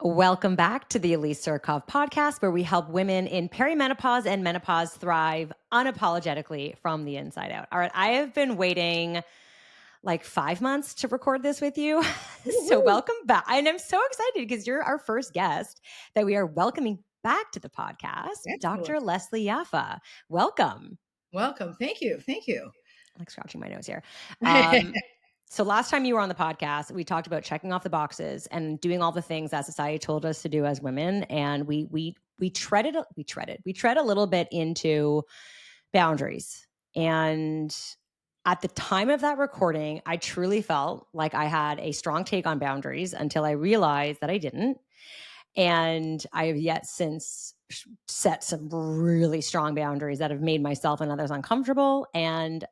Welcome back to the Elise Surkov podcast, where we help women in perimenopause and menopause thrive unapologetically from the inside out. All right, I have been waiting like 5 months to record this with you. So Woo-hoo. welcome back. And I'm so excited because you're our first guest that we are welcoming back to the podcast, Excellent. Dr. Leslie Yaffa. Welcome. Welcome. Thank you. Thank you. I'm like scratching my nose here. So last time you were on the podcast, we talked about checking off the boxes and doing all the things that society told us to do as women, and we tread a little bit into boundaries. And at the time of that recording, I truly felt like I had a strong take on boundaries until I realized that I didn't. And I have yet since set some really strong boundaries that have made myself and others uncomfortable. And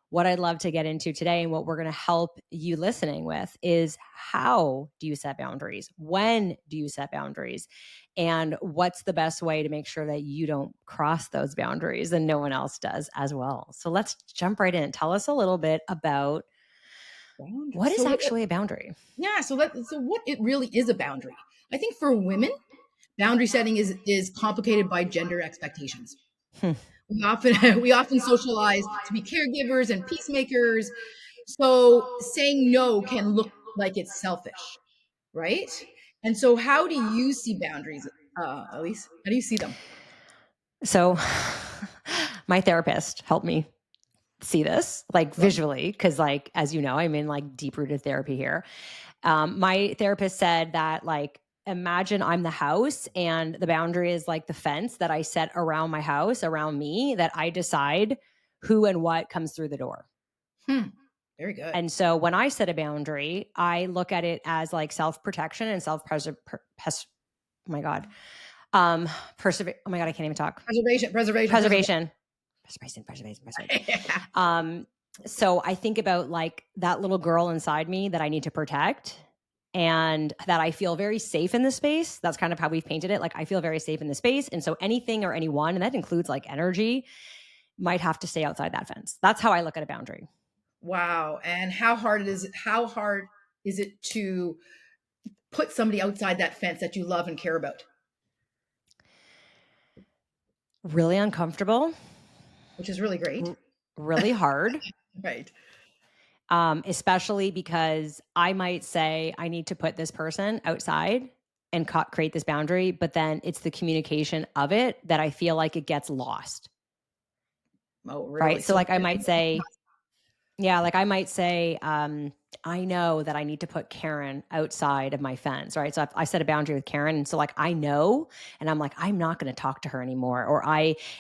what I'd love to get into today and what we're going to help you listening with is how do you set boundaries? When do you set boundaries? And what's the best way to make sure that you don't cross those boundaries and no one else does as well? So let's jump right in. Tell us a little bit about Boundaries. what is actually a boundary. So what it really is a boundary. I think for women, boundary setting is complicated by gender expectations. Hmm. We often socialize to be caregivers and peacemakers. So saying no can look like it's selfish, right? And so how do you see boundaries, Elise? How do you see them? So my therapist helped me see this like Well, visually because like as you know I'm in like deep rooted therapy here. My therapist said that like imagine I'm the house and the boundary is like the fence that I set around my house, around me, that I decide who and what comes through the door. hmm, very good. And so when I set a boundary, I look at it as like self-protection and oh my god oh my god, I can't even talk. Preservation. Preservation. Yeah. Um, so I think about like that little girl inside me that I need to protect and that I feel very safe in the space. That's kind of how we've painted it. Like I feel very safe in the space. And so anything or anyone, and that includes like energy, might have to stay outside that fence. That's how I look at a boundary. Wow. And how hard is it to put somebody outside that fence that you love and care about? Really uncomfortable, Which is really great. really hard. Right. Especially because I might say I need to put this person outside and create this boundary, but then it's the communication of it that I feel like it gets lost. Oh, really? Right. So So like I might say, yeah, like I might say, I know that I need to put Karen outside of my fence, right? So I set a boundary with Karen, and so like I know, and I'm like, I'm not going to talk to her anymore. Or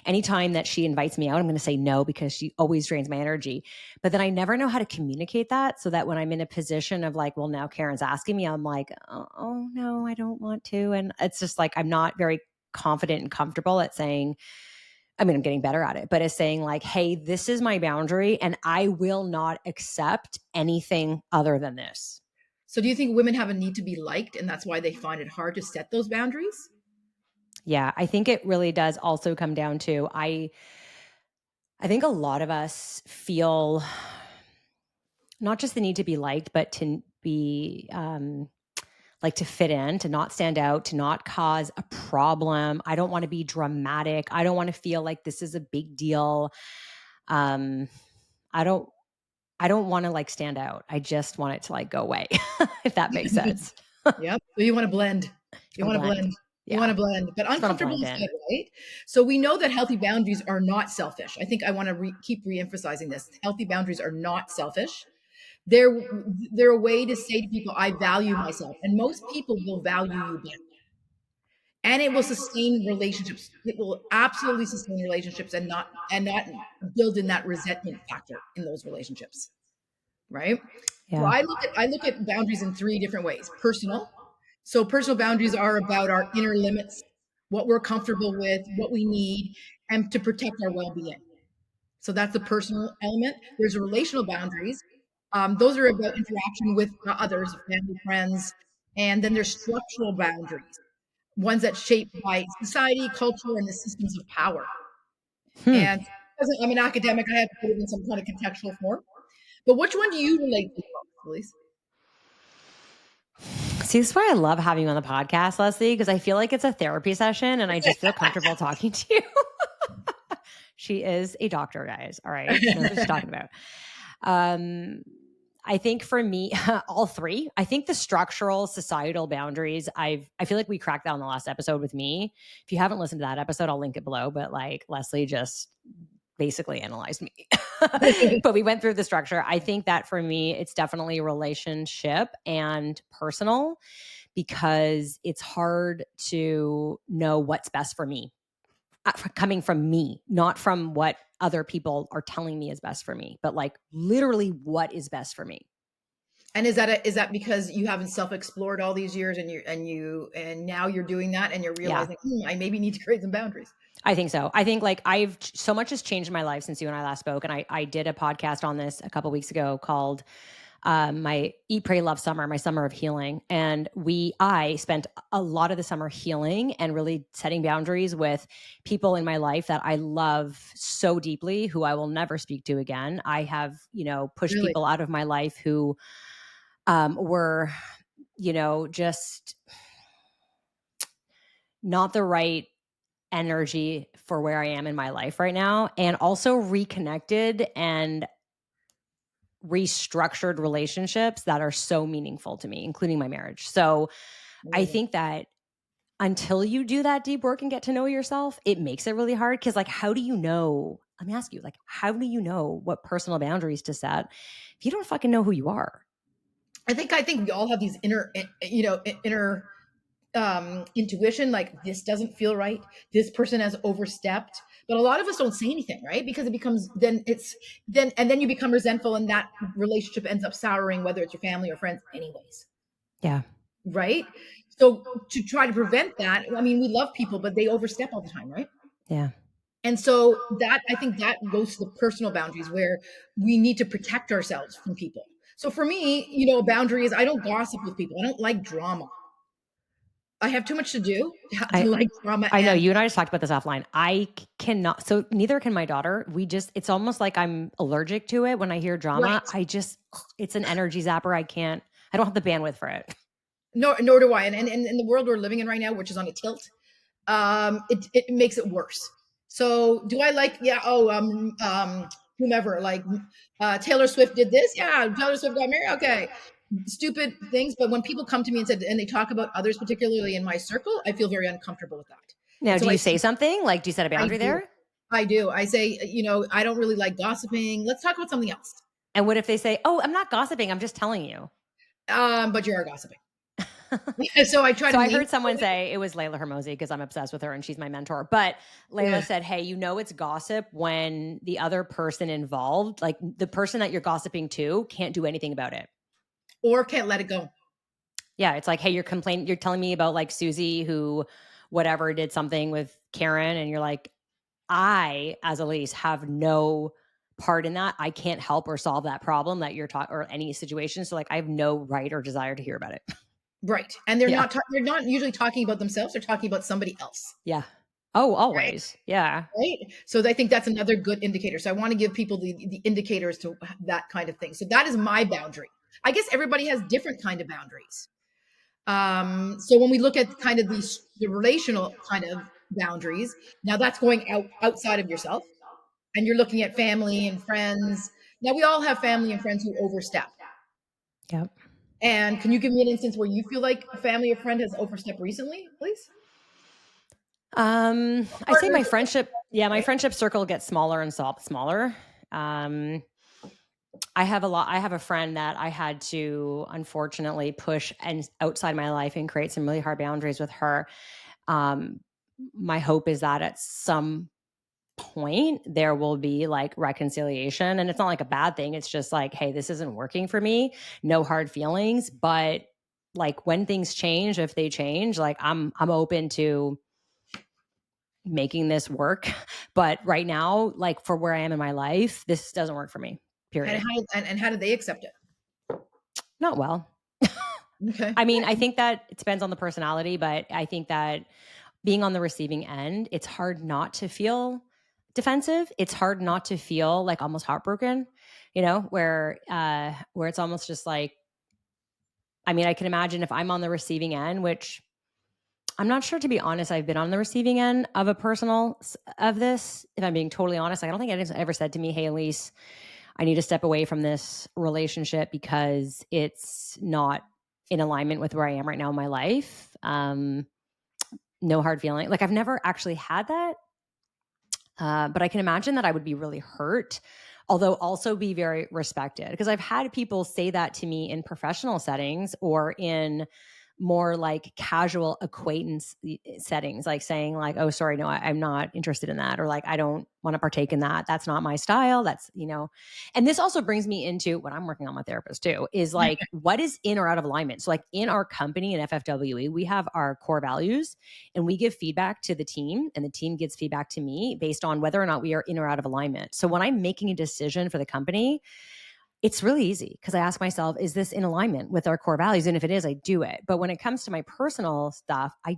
anytime that she invites me out, I'm going to say no because she always drains my energy. But then I never know how to communicate that so that when I'm in a position of like, well, now Karen's asking me, I'm like, oh no, I don't want to, and it's just like I'm not very confident and comfortable at saying. I mean, I'm getting better at it, but it's saying like, hey, this is my boundary and I will not accept anything other than this. do you think women have a need to be liked and that's why they find it hard to set those boundaries? Yeah, I think it really does also come down to I think a lot of us feel not just the need to be liked, but to be like to fit in, to not stand out, to not cause a problem. I don't want to be dramatic. I don't want to feel like this is a big deal. Um, I don't I don't want to like stand out. I just want it to like go away, if that makes sense. Yep. So you want to blend. I You want want to to blend. blend. You want Yeah. to blend, but Just want to uncomfortable blend is in. good, right? So we know that healthy boundaries are not selfish. I think I want to keep re-emphasizing this. Healthy boundaries are not selfish. They're they're a way to say to people, I value myself, and most people will value you back. And it will sustain relationships. It will absolutely sustain relationships and not build in that resentment factor in those relationships, right? So Yeah. I look at boundaries in three different ways. Personal. So personal boundaries are about our inner limits, what we're comfortable with, what we need, and to protect our well-being. So that's the personal element. There's relational boundaries. Those are about interaction with others, family, friends, and then there's structural boundaries, ones that shaped by society, culture, and the systems of power. Hmm. And because I'm an academic, I have to put it in some kind of contextual form. But which one do you relate to most, Elise? See, this is why I love having you on the podcast, Leslie, because I feel like it's a therapy session and I just feel comfortable talking to you. She is a doctor, guys. All right. She knows what she's talking about. Um, I think for me, all three, I think the structural societal boundaries, I feel like we cracked that on the last episode with me. If you haven't listened to that episode, I'll link it below. But like Leslie just basically analyzed me. But we went through the structure. I think that for me, it's definitely relationship and personal because it's hard to know what's best for me coming from me, not from what other people are telling me is best for me, but like literally what is best for me. And is that because you haven't self-explored all these years and now you're doing that and you're Yeah, realizing, I maybe need to create some boundaries. I think so. I think like I've so much has changed in my life since you and I last spoke. And I did a podcast on this a couple weeks ago called my Eat, Pray, Love Summer, my summer of healing. And I spent a lot of the summer healing and really setting boundaries with people in my life that I love so deeply, who I will never speak to again. I have, pushed Really? people out of my life who were, just not the right energy for where I am in my life right now, and also reconnected and restructured relationships that are so meaningful to me, including my marriage. So I Amazing. think that until you do that deep work and get to know yourself, it makes it really hard. Cause like, how do you know? Let me ask you, like, how do you know what personal boundaries to set if you don't fucking know who you are? I think we all have these inner intuition, like this doesn't feel right. This person has overstepped. But a lot of us don't say anything, right? Because it becomes then you become resentful and that relationship ends up souring, whether it's your family or friends, anyways. Yeah. Right? So to try to prevent that, I mean, we love people, but they overstep all the time, right? Yeah. And so that I think that goes to the personal boundaries where we need to protect ourselves from people. So for me, a boundary is I don't gossip with people. I don't like drama. I have too much to do to I, like drama I know and you and I just talked about this offline. Cannot, so neither can my daughter. It's almost like I'm allergic to it when I hear drama. right. It's an energy zapper. I don't have the bandwidth for it. Nor do I. And in the world we're living in right now, which is on a tilt, it makes it worse. So do I like, yeah, whomever, like Taylor Swift did this? Yeah, Taylor Swift got married. Okay. Stupid things. But when people come to me and they talk about others, particularly in my circle, I feel very uncomfortable with that. Now, And do so you say something? Like, do you set a I boundary do. there? I do. I say, I don't really like gossiping. Let's talk about something else. And what if they say, "Oh, I'm not gossiping. I'm just telling you." But you are gossiping. So I try to So I name heard someone say it was Layla Hermosi because I'm obsessed with her and she's my mentor. But Layla yeah, said, "Hey, it's gossip when the other person involved, like the person that you're gossiping to, can't do anything about it." or can't let it go. Yeah, it's like, "Hey, you're telling me about like Susie who whatever did something with Karen and you're like, I as Elise have no part in that. I can't help or solve that problem that you're talking or any situation. So like I have no right or desire to hear about it." Right. And they're Yeah. they're not usually talking about themselves, they're talking about somebody else. Yeah. Oh, Right. always. Yeah. Right. So I think that's another good indicator. So I want to give people the indicators to that kind of thing. So that is my boundary. I guess everybody has different kind of boundaries. So when we look at kind of the relational kind of boundaries, now that's going outside of yourself and you're looking at family and friends. Now we all have family and friends who overstep. Yep. And can you give me an instance where you feel like a family or friend has overstepped recently, please? I say Partners, my right? friendship circle gets smaller and smaller. Um, I have a friend that I had to unfortunately push and outside my life and create some really hard boundaries with her. Um, my hope is that at some point there will be like reconciliation, and it's not like a bad thing. It's just like, hey, this isn't working for me. No hard feelings, but like when things change, if they change, like I'm open to making this work. But right now, like for where I am in my life, this doesn't work for me. And Period. how did they accept it? Not well. Okay. I mean, I think that it depends on the personality, but I think that being on the receiving end, it's hard not to feel defensive. It's hard not to feel like almost heartbroken, where it's almost just like I mean, I can imagine if I'm on the receiving end, which I'm not sure, to be honest, I've been on the receiving end of a personal of this. If I'm being totally honest, like, I don't think anyone's ever said to me, "Hey, Elise, I need to step away from this relationship because it's not in alignment with where I am right now in my life." No hard feeling. Like, I've never actually had that, but I can imagine that I would be really hurt, although also be very respected. Because I've had people say that to me in professional settings or in more like casual acquaintance settings, like saying like, "Oh, sorry, no, I'm not interested in that," or like, "I don't want to partake in that. That's not my style." That's, you know, and this also brings me into what I'm working on my therapist too, is like, what is in or out of alignment. So like in our company in FFWE, we have our core values and we give feedback to the team and the team gives feedback to me based on whether or not we are in or out of alignment. So when I'm making a decision for the company, it's really easy because I ask myself, is this in alignment with our core values? And if it is, I do it. But when it comes to my personal stuff, I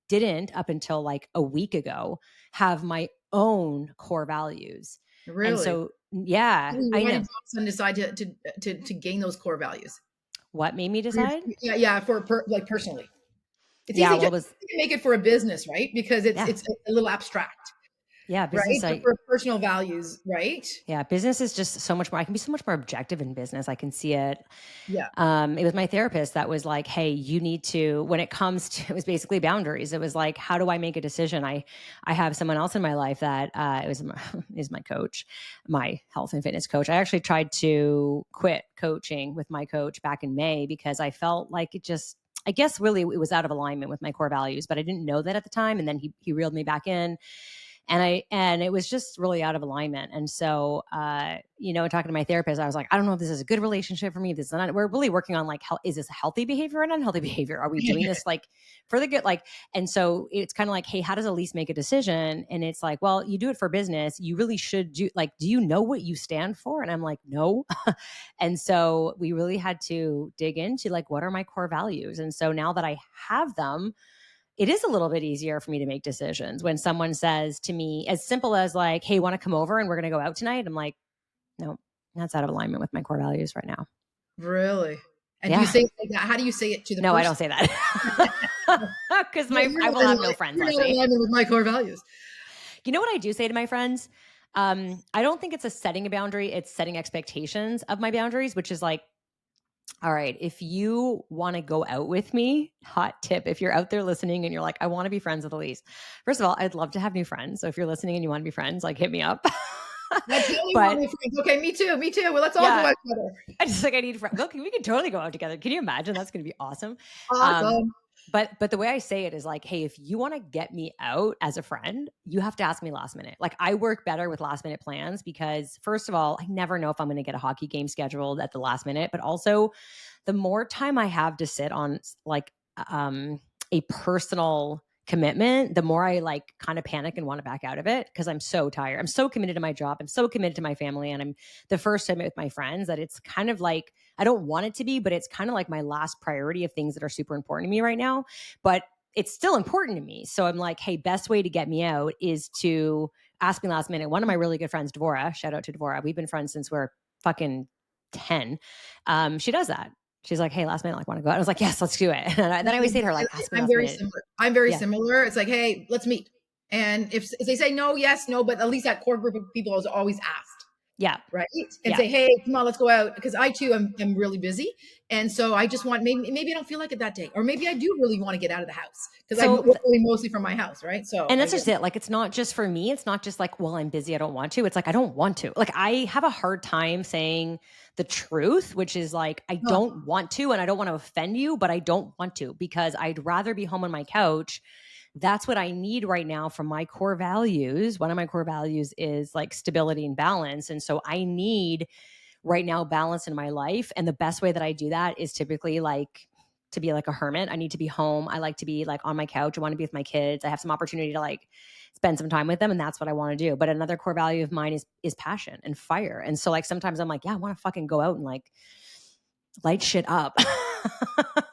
didn't, up until like a week ago, have my own core values. And Really? so, yeah, I Why did know. you all of a sudden decide to gain those core values? What made me For your decide? yeah, yeah, like, personally. It's Yeah, easy well, just it was, to make it for a business, right? Because yeah, it's a little abstract, yeah, right? business. But for personal values, right? Yeah, business is just so much more. I can be so much more objective in business. I can see it. Yeah. It was my therapist that was like, "Hey, you need to." When it comes to, it was basically boundaries. It was like, how do I make a decision? I have someone else in my life that it was my, is my coach, my health and fitness coach. I actually tried to quit coaching with my coach back in May because I felt like it just. I guess really it was out of alignment with my core values, but I didn't know that at the time. And then he reeled me back in, and it was just really out of alignment. And so you know, talking to my therapist, I was like, I don't know if this is a good relationship for me. This is not. We're really working on like, is this a healthy behavior or an unhealthy behavior? Are we doing this like for the good? Like, and so it's kind of like, hey, how does Elise make a decision? And it's like, well, you do it for business, you really should do, like, do you know what you stand for? And I'm like, no. And so we really had to dig into like, what are my core values? And so now that I have them, it is a little bit easier for me to make decisions when someone says to me, as simple as like, "Hey, want to come over and we're going to go out tonight?" I'm like, "No, that's out of alignment with my core values right now." Really? And do you Yeah. say it like that? How do you say it to the No, I don't person? say that. Cuz "Yeah, my I will have no friends you're like not in me. alignment with my core values." You know what I do say to my friends? I don't think it's a setting a boundary, it's setting expectations of my boundaries, which is like, all right, if you want to go out with me, hot tip, if you're out there listening and you're like, I want to be friends with Elise. First of all, I'd love to have new friends. So if you're listening and you want to be friends, like, hit me up. "I totally want But new friends." "Okay, me too. Well, let's all go yeah, out together." I just like, I need friends. Look, we could totally go out together. Can you imagine? That's going to be awesome. Um, "Awesome." but the way I say it is like, hey, if you want to get me out as a friend, you have to ask me last minute. Like, I work better with last minute plans because first of all, I never know if I'm going to get a hockey game scheduled at the last minute, but also the more time I have to sit on like um a personal commitment, the more I like kind of panic and want to back out of it because I'm so tired. I'm so committed to my job. I'm so committed to my family. And I'm the first time with my friends that it's kind of like, I don't want it to be, but it's kind of like my last priority of things that are super important to me right now. But it's still important to me. So I'm like, hey, best way to get me out is to ask me last minute. One of my really good friends, Dvora, shout out to Dvora. We've been friends since we're fucking 10. She does that. She's like, "Hey, last minute, like, want to go out?" I was like, "Yes, let's do it." And then I always say to her, like, "Ask me I'm last very minute." similar. I'm very Yeah, similar. It's like, "Hey, let's meet." And if they say no, yes, no, but at least that core group of people is always asked, yeah, right? And yeah. say, "Hey, come on, let's go out." Because I too am really busy. And so I just want, maybe I don't feel like it that day. Or maybe I do really want to get out of the house because I So work really mostly from my house, right? So and I that's get just it. Like, it's not just for me. It's not just like, well, I'm busy. I don't want to. It's like, I don't want to. Like, I have a hard time saying the truth, which is like, I oh, don't want to, and I don't want to offend you, but I don't want to because I'd rather be home on my couch. That's what I need right now from my core values. One of my core values is like stability and balance. And so I need right now balance in my life. And the best way that I do that is typically like to be like a hermit. I need to be home. I like to be like on my couch. I want to be with my kids. I have some opportunity to like spend some time with them, and that's what I want to do. But another core value of mine is passion and fire. And so like sometimes I'm like, yeah, I want to fucking go out and like light shit up.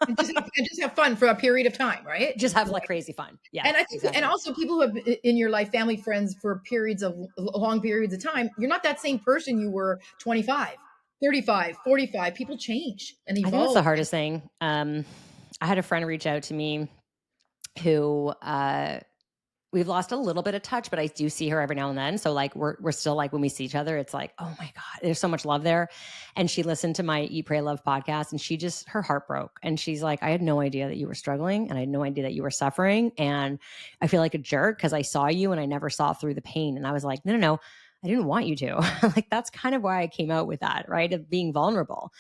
and just have fun for a period of time, right? Just have like crazy fun. Yeah, And I think, and exactly. also people who have in your life, family, friends for periods of long periods of time, you're not that same person you were 25. 35, 45, people change and I think that's the evolve. hardest thing. I had a friend reach out to me who we've lost a little bit of touch, but I do see her every now and then. So like we're still like when we see each other, it's like, oh my God, there's so much love there. And she listened to my Eat, Pray, Love podcast and she just her heart broke. And she's like, I had no idea that you were struggling and I had no idea that you were suffering. And I feel like a jerk because I saw you and I never saw through the pain. And I was like, no. I didn't want you to. Like that's kind of why I came out with that, right? Of being vulnerable.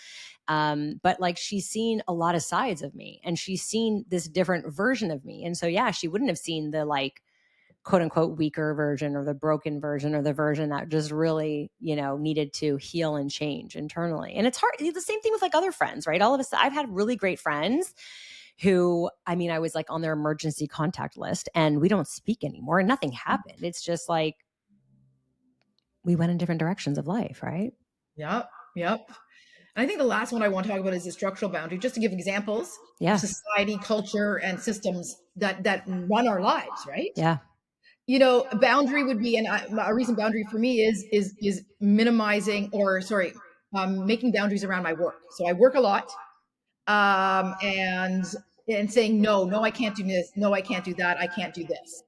But like she's seen a lot of sides of me and she's seen this different version of me. And so yeah, she wouldn't have seen the like quote unquote weaker version or the broken version or the version that just really, needed to heal and change internally. And it's hard. The same thing with like other friends, right? All of us, I've had really great friends who, I mean, I was like on their emergency contact list and we don't speak anymore and nothing happened. It's just like we went in different directions of life, right? Yep. Yep. And I think the last one I want to talk about is the structural boundary, just to give examples of Yeah. society, culture, and systems that run our lives, right? Yeah. A boundary would be, and a recent boundary for me is minimizing, or sorry, making boundaries around my work. So I work a lot, and saying no, I can't do this, no, I can't do that, I can't do this,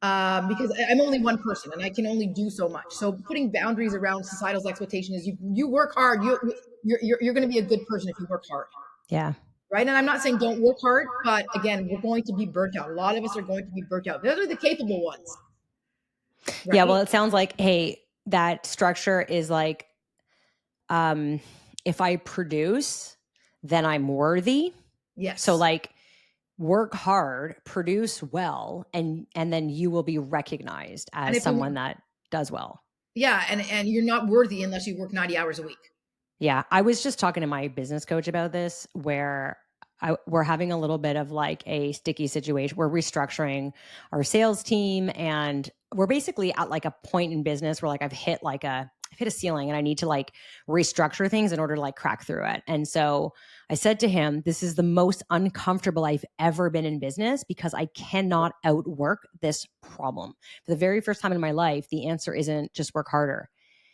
because I'm only one person and I can only do so much. So putting boundaries around societal's expectation is you work hard, you're going to be a good person if you work hard. Yeah. Right. And I'm not saying don't work hard, but again, we're going to be burnt out. A lot of us are going to be burnt out. Those are the capable ones. Yeah. Well, Right. it sounds like, hey, that structure is like, if I produce, then I'm worthy. So Yes. like work hard, produce well, and then you will be recognized And as if we someone want, that does well. yeah, and you're not worthy unless you work 90 hours a week. Yeah, I was just talking to my business coach about this where we're having a little bit of like a sticky situation. We're restructuring our sales team and we're basically at like a point in business where like I've hit a ceiling and I need to like restructure things in order to like crack through it. And so I said to him, this is the most uncomfortable I've ever been in business because I cannot outwork this problem. For the very first time in my life, the answer isn't just work harder.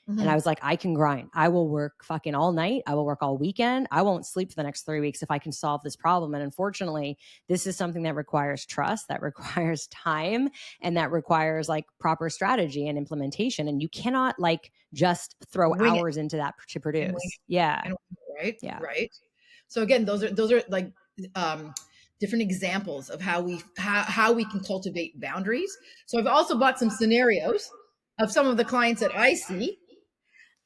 And I Mm-hmm. was like, I can grind. I will work fucking all night. I will work all weekend. I won't sleep for the next 3 weeks if I can solve this problem. And unfortunately, this is something that requires trust, that requires time, and that requires like proper strategy and implementation. And you cannot like just throw Wing it hours into that to and wing produce. it Yeah. and right, Yeah. right. So again, those are like um, different examples of how we can cultivate boundaries. So I've also bought some scenarios of some of the clients that I see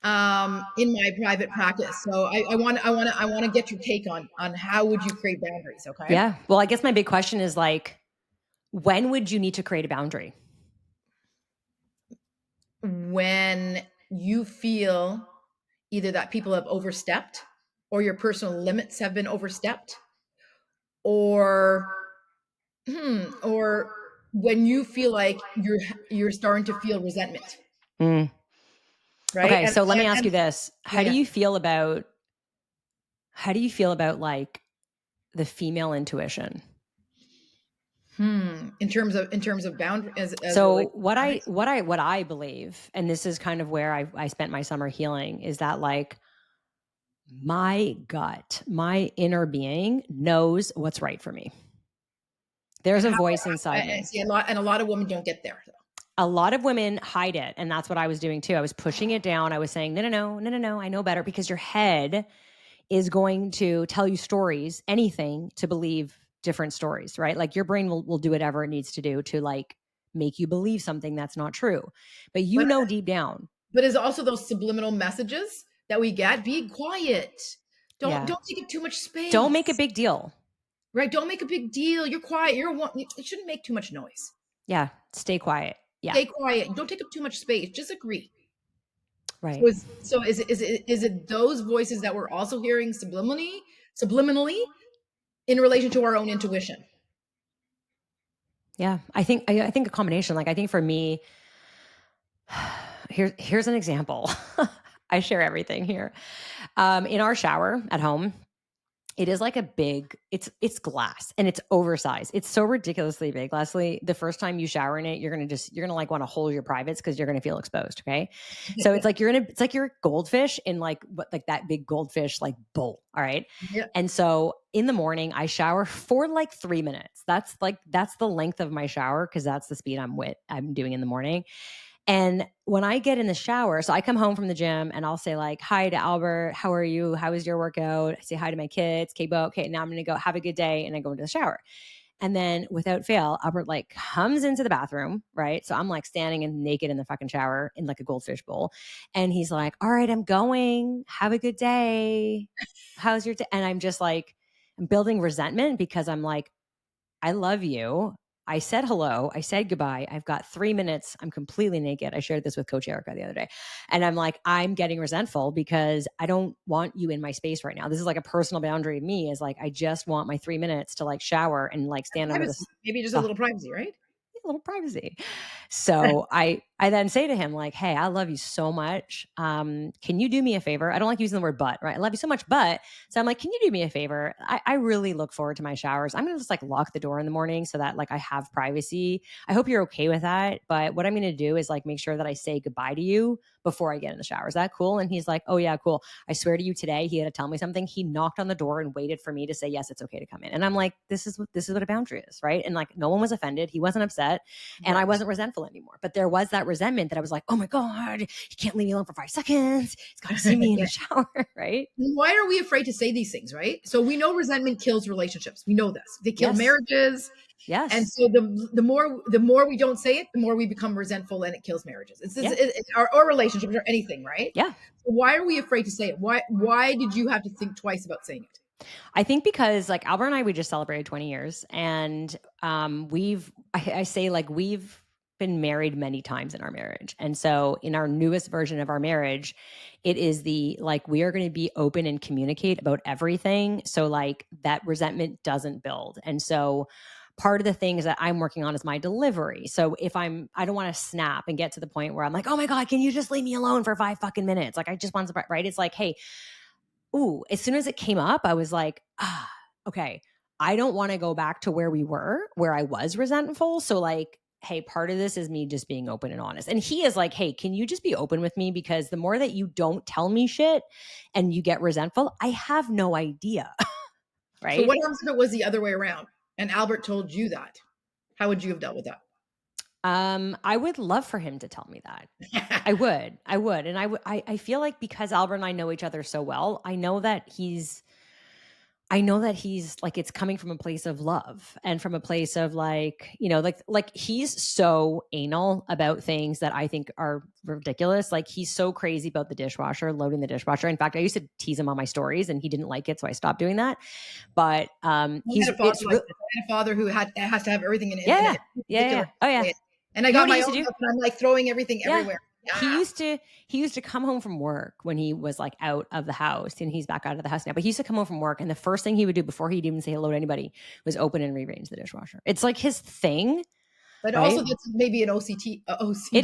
in my private practice. So I want to get your take on how would you create boundaries. Okay. Yeah. Well, I guess my big question is like, when would you need to create a boundary? When you feel either that people have overstepped or your personal limits have been overstepped, or or when you feel like you're starting to feel resentment, Mm. right? Okay. So let me ask And you this. yeah, How do you feel about like the female intuition? in terms of boundary as So relates to what I boundaries. what I believe, and this is kind of where I spent my summer healing, is that like my gut, my inner being knows what's right for me. There's And a how voice I inside me. see a lot of women don't get there. A lot of women hide it, and that's what I was doing too. I was pushing it down. I was saying, no, I know better, because your head is going to tell you stories, anything to believe different stories, right? Like your brain will do whatever it needs to do to like make you believe something that's not true. But you But know deep down, is also those subliminal messages that we get. Be quiet. Don't yeah, don't take up too much don't make a space. big deal. Right? Don't make a big deal. You're quiet. You shouldn't make too much noise. Yeah, stay quiet. Yeah, Stay quiet. Don't take up too much space. Just agree. So right. is it those voices that we're also hearing subliminally in relation to our own intuition? Yeah, I think a combination. Like I think for me, here's an example. I share everything here. In our shower at home It is like a big it's glass and it's oversized. It's so ridiculously big, Leslie. The first time you shower in it, you're gonna like want to hold your privates because you're gonna feel exposed. Okay. So it's like you're a goldfish in like what like that big goldfish like bowl. All right. Yeah. And so in the morning, I shower for like 3 minutes. That's the length of my shower because that's the speed I'm doing in the morning. And when I get in the shower, so I come home from the gym and I'll say like, hi to Albert, how are you? How was your workout? I say hi to my kids. Okay, Bo, okay, now I'm gonna go have a good day. And I go into the shower. And then without fail, Albert like comes into the bathroom, right? So I'm like standing and naked in the fucking shower in like a goldfish bowl. And he's like, all right, I'm going. Have a good day. How's your day? And I'm just like, I'm building resentment because I'm like, I love you. I said hello. I said goodbye. I've got 3 minutes. I'm completely naked. I shared this with Coach Erica the other day. And I'm like, I'm getting resentful because I don't want you in my space right now. This is like a personal boundary of me is like, I just want my 3 minutes to like shower and like stand under Privacy. Maybe just a the little privacy, right? a little privacy. So I then say to him like, "Hey, I love you so much. Can you do me a favor? I don't like using the word but, right? I love you so much, but so I'm like, can you do me a favor? I really look forward to my showers. I'm gonna just like lock the door in the morning so that like I have privacy. I hope you're okay with that. But what I'm gonna do is like make sure that I say goodbye to you before I get in the shower. Is that cool?" And he's like, "Oh yeah, cool. I swear to you today, he had to tell me something. He knocked on the door and waited for me to say yes, it's okay to come in." And I'm like, this is what a boundary is, right? And like no one was offended. He wasn't upset and I Right. wasn't resentful anymore. But there was that resentment that I was like, oh my God, he can't leave me alone for 5 seconds. He's got to see me in the shower, right? Why are we afraid to say these things, right? So we know resentment kills relationships. We know this. They kill Yes. marriages. And Yes. so the more we don't say it, the more we become resentful and it kills marriages. Yeah. It's our relationships or anything, right? Yeah. So why are we afraid to say it? Why did you have to think twice about saying it? I think because like Albert and I, we just celebrated 20 years and I say like we've been married many times in our marriage. And so in our newest version of our marriage, it is the like we are going to be open and communicate about everything. So like that resentment doesn't build. And so part of the things that I'm working on is my delivery. So if I don't want to snap and get to the point where I'm like, oh my God, can you just leave me alone for 5 fucking minutes? Like I just want to, right? It's like, hey, ooh, as soon as it came up, I was like, okay, I don't want to go back to where we were, where I was resentful. So, like, hey, part of this is me just being open and honest. And he is like, hey, can you just be open with me? Because the more that you don't tell me shit and you get resentful, I have no idea. So Right. what happens if it was the other way around and Albert told you that? How would you have dealt with that? I would love for him to tell me that. I would. I would. And I feel like because Albert and I know each other so well, I know that he's like it's coming from a place of love and from a place of like, you know, like he's so anal about things that I think are ridiculous. Like he's so crazy about the dishwasher, loading the dishwasher. In fact, I used to tease him on my stories and he didn't like it, so I stopped doing that. But I he's had a father it's like real. this. I had a father who has to have everything in Yeah. a Yeah. particular Yeah. Oh yeah. way. And I You know got what he my used to own do? house and I'm like throwing everything Yeah. everywhere. He Ah, used to come home from work when he was like out of the house and he's back out of the house now. But he used to come home from work and the first thing he would do before he'd even say hello to anybody was open and rearrange the dishwasher. It's like his thing, but also right? that's maybe an It OCD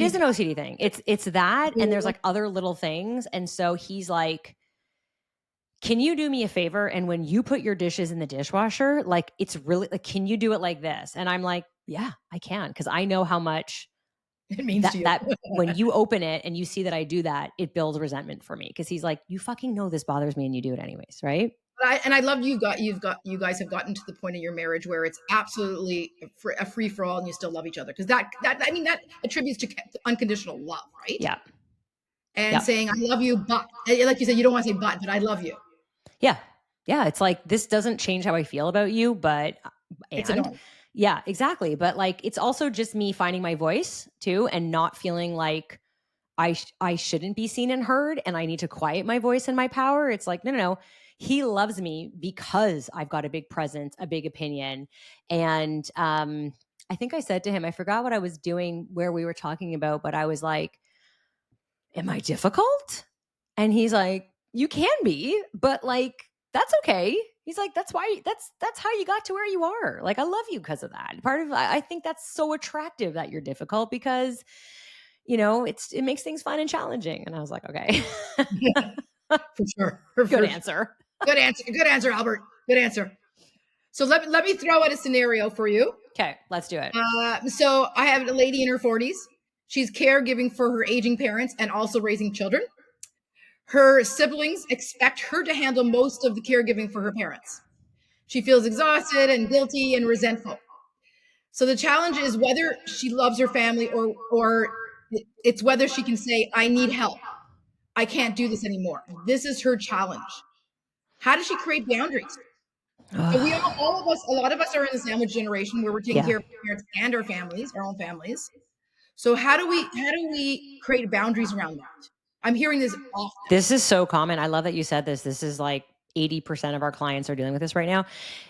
is thing. an OCD thing. It's that and there's like other little things. And so he's like, can you do me a favor? And when you put your dishes in the dishwasher, like it's really like, can you do it like this? And I'm like, yeah, I can. Cause I know how much It means to you. that when you open it and you see that I do that, it builds resentment for me because he's like, you fucking know this bothers me and you do it anyways, right? I love you guys have gotten to the point in your marriage where it's absolutely a free for all and you still love each other because that I mean that attributes to unconditional love, right? Yeah. And Yeah. saying I love you, but like you said, you don't want to say but I love you. Yeah. Yeah. It's like, this doesn't change how I feel about you, but, It's and annoying. yeah, exactly. But like, it's also just me finding my voice too and not feeling like, I shouldn't be seen and heard and I need to quiet my voice and my power. It's like, no, no, no. He loves me because I've got a big presence, a big opinion. And I think I said to him, I forgot what I was doing where we were talking about, but I was like, am I difficult? And he's like, you can be, but like, that's okay. He's like, that's how you got to where you are. Like, I love you because of that. Part of I think that's so attractive that you're difficult because you know, it makes things fun and challenging. And I was like, okay. Yeah, for sure. For Good sure. answer. Good answer. Good answer, Albert. Good answer. So let me throw out a scenario for you. Okay, let's do it. So I have a lady in her 40s. She's caregiving for her aging parents and also raising children. Her siblings expect her to handle most of the caregiving for her parents. She feels exhausted and guilty and resentful. So the challenge is whether she loves her family or it's whether she can say, I need help. I can't do this anymore. This is her challenge. How does she create boundaries? So we all of us, a lot of us are in the sandwich generation where we're taking Yeah. care of our parents and our families, our own families. So how do we create boundaries around that? I'm hearing this often. This is so common. I love that you said this. This is like 80% of our clients are dealing with this right now.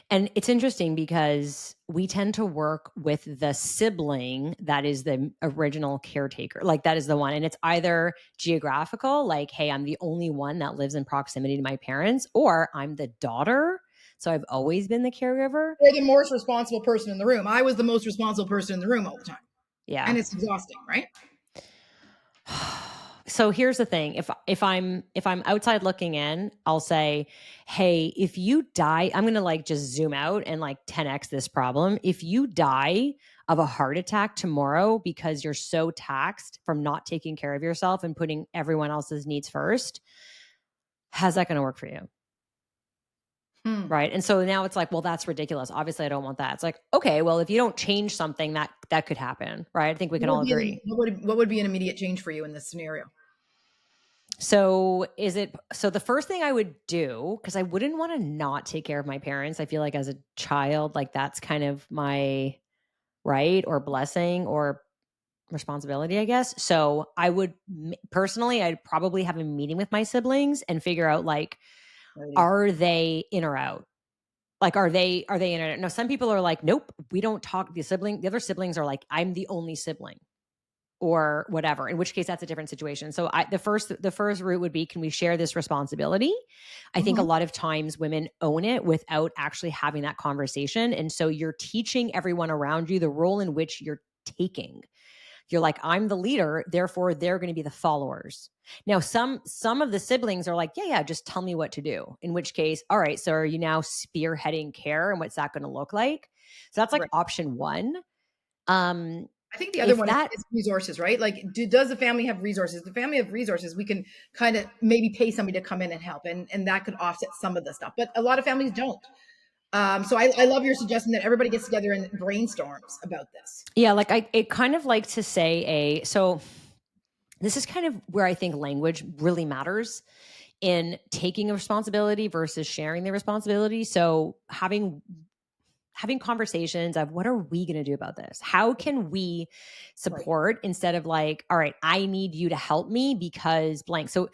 And it's interesting because we tend to work with the sibling that is the original caretaker. Like that is the one. And it's either geographical, like, hey, I'm the only one that lives in proximity to my parents, or I'm the daughter. So I've always been the caregiver. We're the most responsible person in the room. I was the most responsible person in the room all the time. Yeah. And it's exhausting, right? So here's the thing. If I'm outside looking in, I'll say, "Hey, if you die, I'm going to like just zoom out and like 10x this problem. If you die of a heart attack tomorrow because you're so taxed from not taking care of yourself and putting everyone else's needs first, how's that going to work for you?" Hmm. Right? And so now it's like, "Well, that's ridiculous. Obviously, I don't want that." It's like, "Okay, well, if you don't change something that could happen." Right? I think we can all agree. What would be an immediate change for you in this scenario? So the first thing I would do, because I wouldn't want to not take care of my parents. I feel like as a child, like that's kind of my right or blessing or responsibility, I guess. So I would personally, I'd probably have a meeting with my siblings and figure out like, Alrighty. are they in or out? Like, are they in or out? No, some people are like, nope, we don't talk. The other siblings are like, I'm the only sibling or whatever, in which case that's a different situation. So the first route would be, can we share this responsibility? I think a Mhm. lot of times women own it without actually having that conversation. And so you're teaching everyone around you the role in which you're taking. You're like, I'm the leader, therefore they're going to be the followers. Now, some of the siblings are like, yeah, yeah, just tell me what to do. In which case, all right, so are you now spearheading care and what's that going to look like? So that's like Right. option one. Um, I think the other if one that is resources, right? Like, does the family have resources? The family have resources. We can kind of maybe pay somebody to come in and help, and that could offset some of the stuff. But a lot of families don't. So I love your suggestion that everybody gets together and brainstorms about this. Yeah, like it kind of like to say so this is kind of where I think language really matters in taking a responsibility versus sharing the responsibility. So having conversations of what are we going to do about this? How can we Right. support instead of like, all right, I need you to help me because blank. So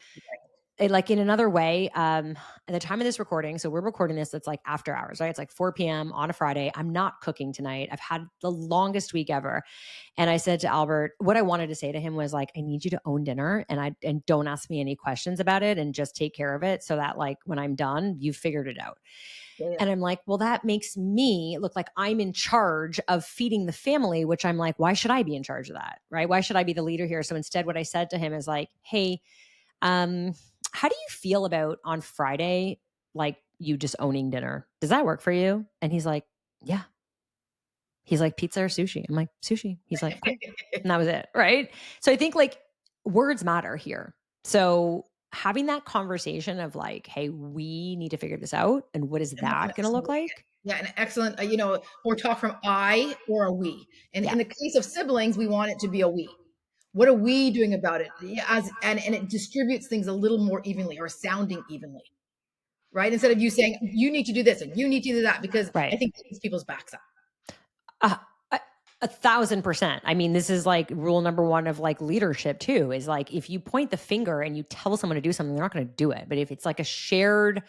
like in another way, at the time of this recording, so we're recording this, it's like after hours, right? It's like 4 p.m. on a Friday. I'm not cooking tonight. I've had the longest week ever. And I said to Albert, what I wanted to say to him was like, I need you to own dinner and don't ask me any questions about it and just take care of it so that like when I'm done, you've figured it out. Yeah, yeah. And I'm like, well, that makes me look like I'm in charge of feeding the family, which I'm like, why should I be in charge of that? Right? Why should I be the leader here? So instead, what I said to him is like, hey, um, how do you feel about on Friday, like you just owning dinner? Does that work for you? And he's like, yeah. He's like, pizza or sushi? I'm like, sushi. He's like, cool. And that was it. Right. So I think like words matter here. So having that conversation of like, hey, we need to figure this out. And what is that going to look like? Yeah, an excellent, or talk from I or a we. And Yeah. in the case of siblings, we want it to be a we. What are we doing about it? Yeah, and it distributes things a little more evenly or sounding evenly, right? Instead of you saying you need to do this and you need to do that, because I Right. think that keeps people's backs up. Uh, a, 1,000%. I mean, this is like rule number one of like leadership too, is like, if you point the finger and you tell someone to do something, they're not going to do it. But if it's like a shared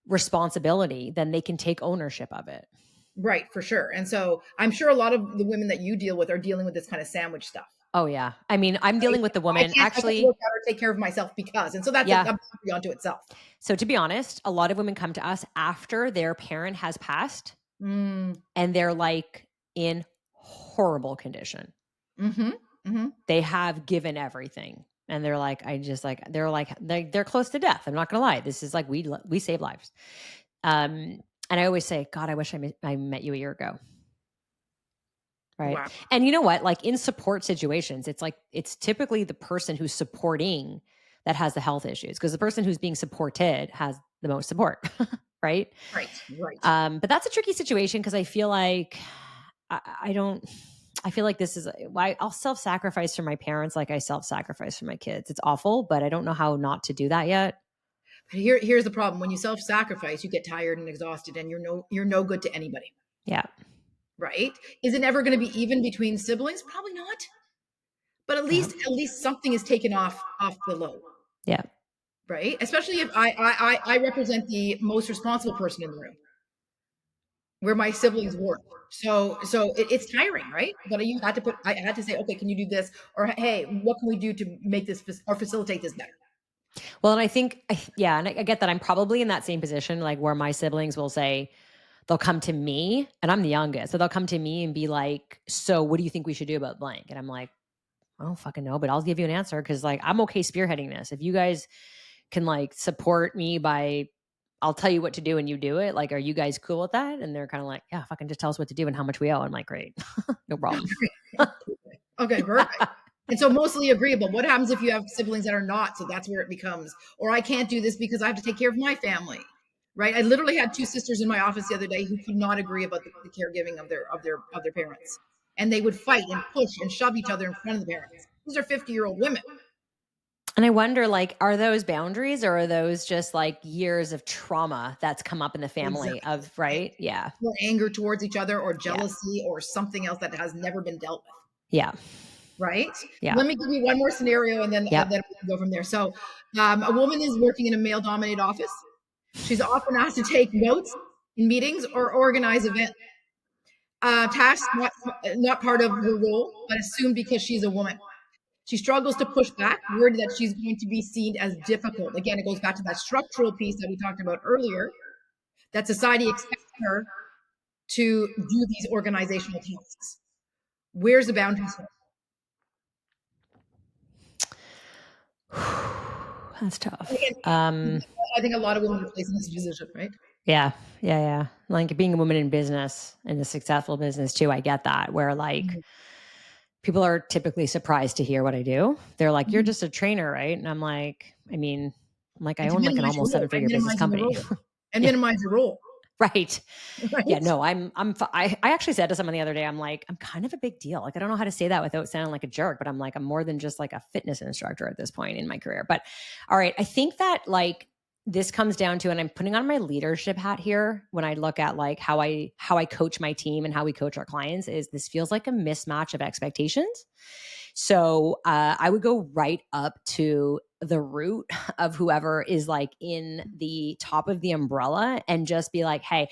responsibility, then they can take ownership of it. Right, for sure. And so I'm sure a lot of the women that you deal with are dealing with this kind of sandwich stuff. Oh yeah. I mean, I'm Right? dealing with the I woman can't actually. work out or take care of myself because, and so that's a Yeah. boundary unto itself. So to be honest, a lot of women come to us after their parent has passed Mm, and they're like in horrible condition. mm-hmm, mm-hmm. They have given everything. And they're like, they're close to death. I'm not gonna lie. This is like we save lives. And I always say, God, I wish I met you a year ago. Right. Wow. And you know what? Like in support situations, it's like it's typically the person who's supporting that has the health issues because the person who's being supported has the most support. Right. Right, right. But that's a tricky situation because I feel like I don't. I feel like this is why I'll self sacrifice for my parents like I self sacrifice for my kids. It's awful, but I don't know how not to do that yet. But here's the problem. When you self-sacrifice, you get tired and exhausted and you're no good to anybody, Yeah. right? Is it ever going to be even between siblings? Probably not. But Yeah. at least something is taken off the load, Yeah. right? Especially if I represent the most responsible person in the room, where my siblings weren't. So it's tiring, right? But I had to say, okay, can you do this? Or hey, what can we do to make this or facilitate this better? Well, and I think, yeah, and I get that I'm probably in that same position, like where my siblings will say, they'll come to me, and I'm the youngest. So they'll come to me and be like, "So what do you think we should do about blank?" And I'm like, "I don't fucking know, but I'll give you an answer because like I'm okay spearheading this. If you guys can like support me by I'll tell you what to do and you do it. Like, are you guys cool with that?" And they're kind of like, "Yeah, fucking just tell us what to do and how much we owe." I'm like, "Great. No problem." Okay, perfect. And so mostly agreeable. What happens if you have siblings that are not? So that's where it becomes, or I can't do this because I have to take care of my family. Right? I literally had two sisters in my office the other day who could not agree about the caregiving of their parents. And they would fight and push and shove each other in front of the parents. These are 50-year-old women. And I wonder, like, are those boundaries or are those just like years of trauma that's come up in the family Exactly. of, right? Yeah. Or anger towards each other or Yeah. jealousy or something else that has never been dealt with. Yeah. Right? Yeah. Let me give you one more scenario Yep. then we can go from there. So, a woman is working in a male-dominated office. She's often asked to take notes in meetings or organize events. Tasks not part of her role, but assumed because she's a woman. She struggles to push back, worried that she's going to be seen as difficult. Again, it goes back to that structural piece that we talked about earlier, that society expects her to do these organizational tasks. Where's the boundaries here? That's tough. Again, I think a lot of women are placed in this position, right? Yeah. Yeah. Yeah. Like being a woman in business, in a successful business too, I get that where like Mhm. people are typically surprised to hear what I do. They're like, "You're Mhm. just a trainer, right?" And I'm like, I And to own like an minimize your almost role, seven right? figure business Minimizing the company. role. And Yeah. minimize your role, Right. Yeah, right? no, I actually said to someone the other day, I'm like, I'm kind of a big deal. Like, I don't know how to say that without sounding like a jerk, but I'm like, I'm more than just like a fitness instructor at this point in my career. But all right, I think that like this comes down to, and I'm putting on my leadership hat here when I look at like how I coach my team and how we coach our clients is this feels like a mismatch of expectations. So I would go right up to the root of whoever is like in the top of the umbrella and just be like, hey,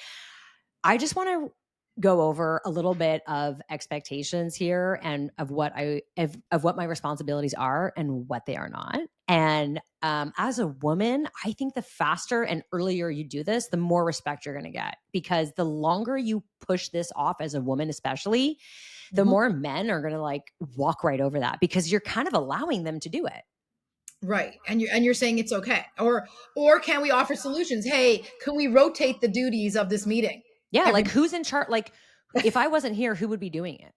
I just want to go over a little bit of expectations here and of what my responsibilities are and what they are not. And as a woman, I think the faster and earlier you do this, the more respect you're going to get because the longer you push this off as a woman, especially, the Mhm. more men are going to like walk right over that because you're kind of allowing them to do it. Right. And you're saying it's okay. Or can we offer solutions? Hey, can we rotate the duties of this meeting Yeah, every like who's in charge? Like if I wasn't here, who would be doing it?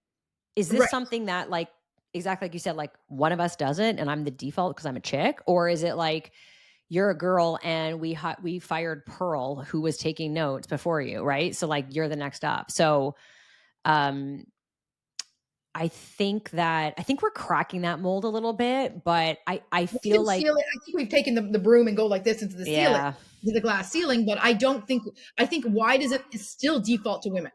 Is this right. something that like exactly like you said, like one of us does it and I'm the default because I'm a chick? Or is it like you're a girl and we fired Pearl who was taking notes before you, right? So like you're the next up. So um I think we're cracking that mold a little bit, but I We feel can like seal it. I think we've taken the broom and go like this into the ceiling, yeah. into the glass ceiling, but I think why does it still default to women?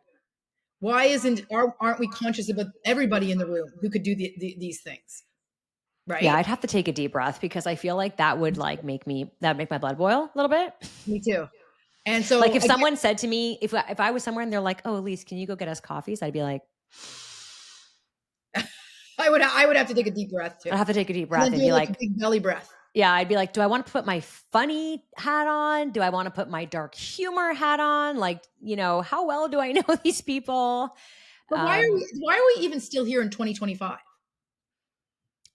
Why aren't we conscious about everybody in the room who could do these things, Yeah, right? I'd have to take a deep breath because I feel like that would like make my blood boil a little bit. Me too. And Like so if again, someone said to me, if I was somewhere and they're like, "Oh, Elise, can you go get us coffees?" I'd be like, I would have to take a deep breath too. I'd have to take a deep And then breath and do be like a like, big belly breath. yeah, I'd be like, "Do I want to put my funny hat on? Do I want to put my dark humor hat on? Like, how well do I know these people?" But Um, why are we even still here in 2025?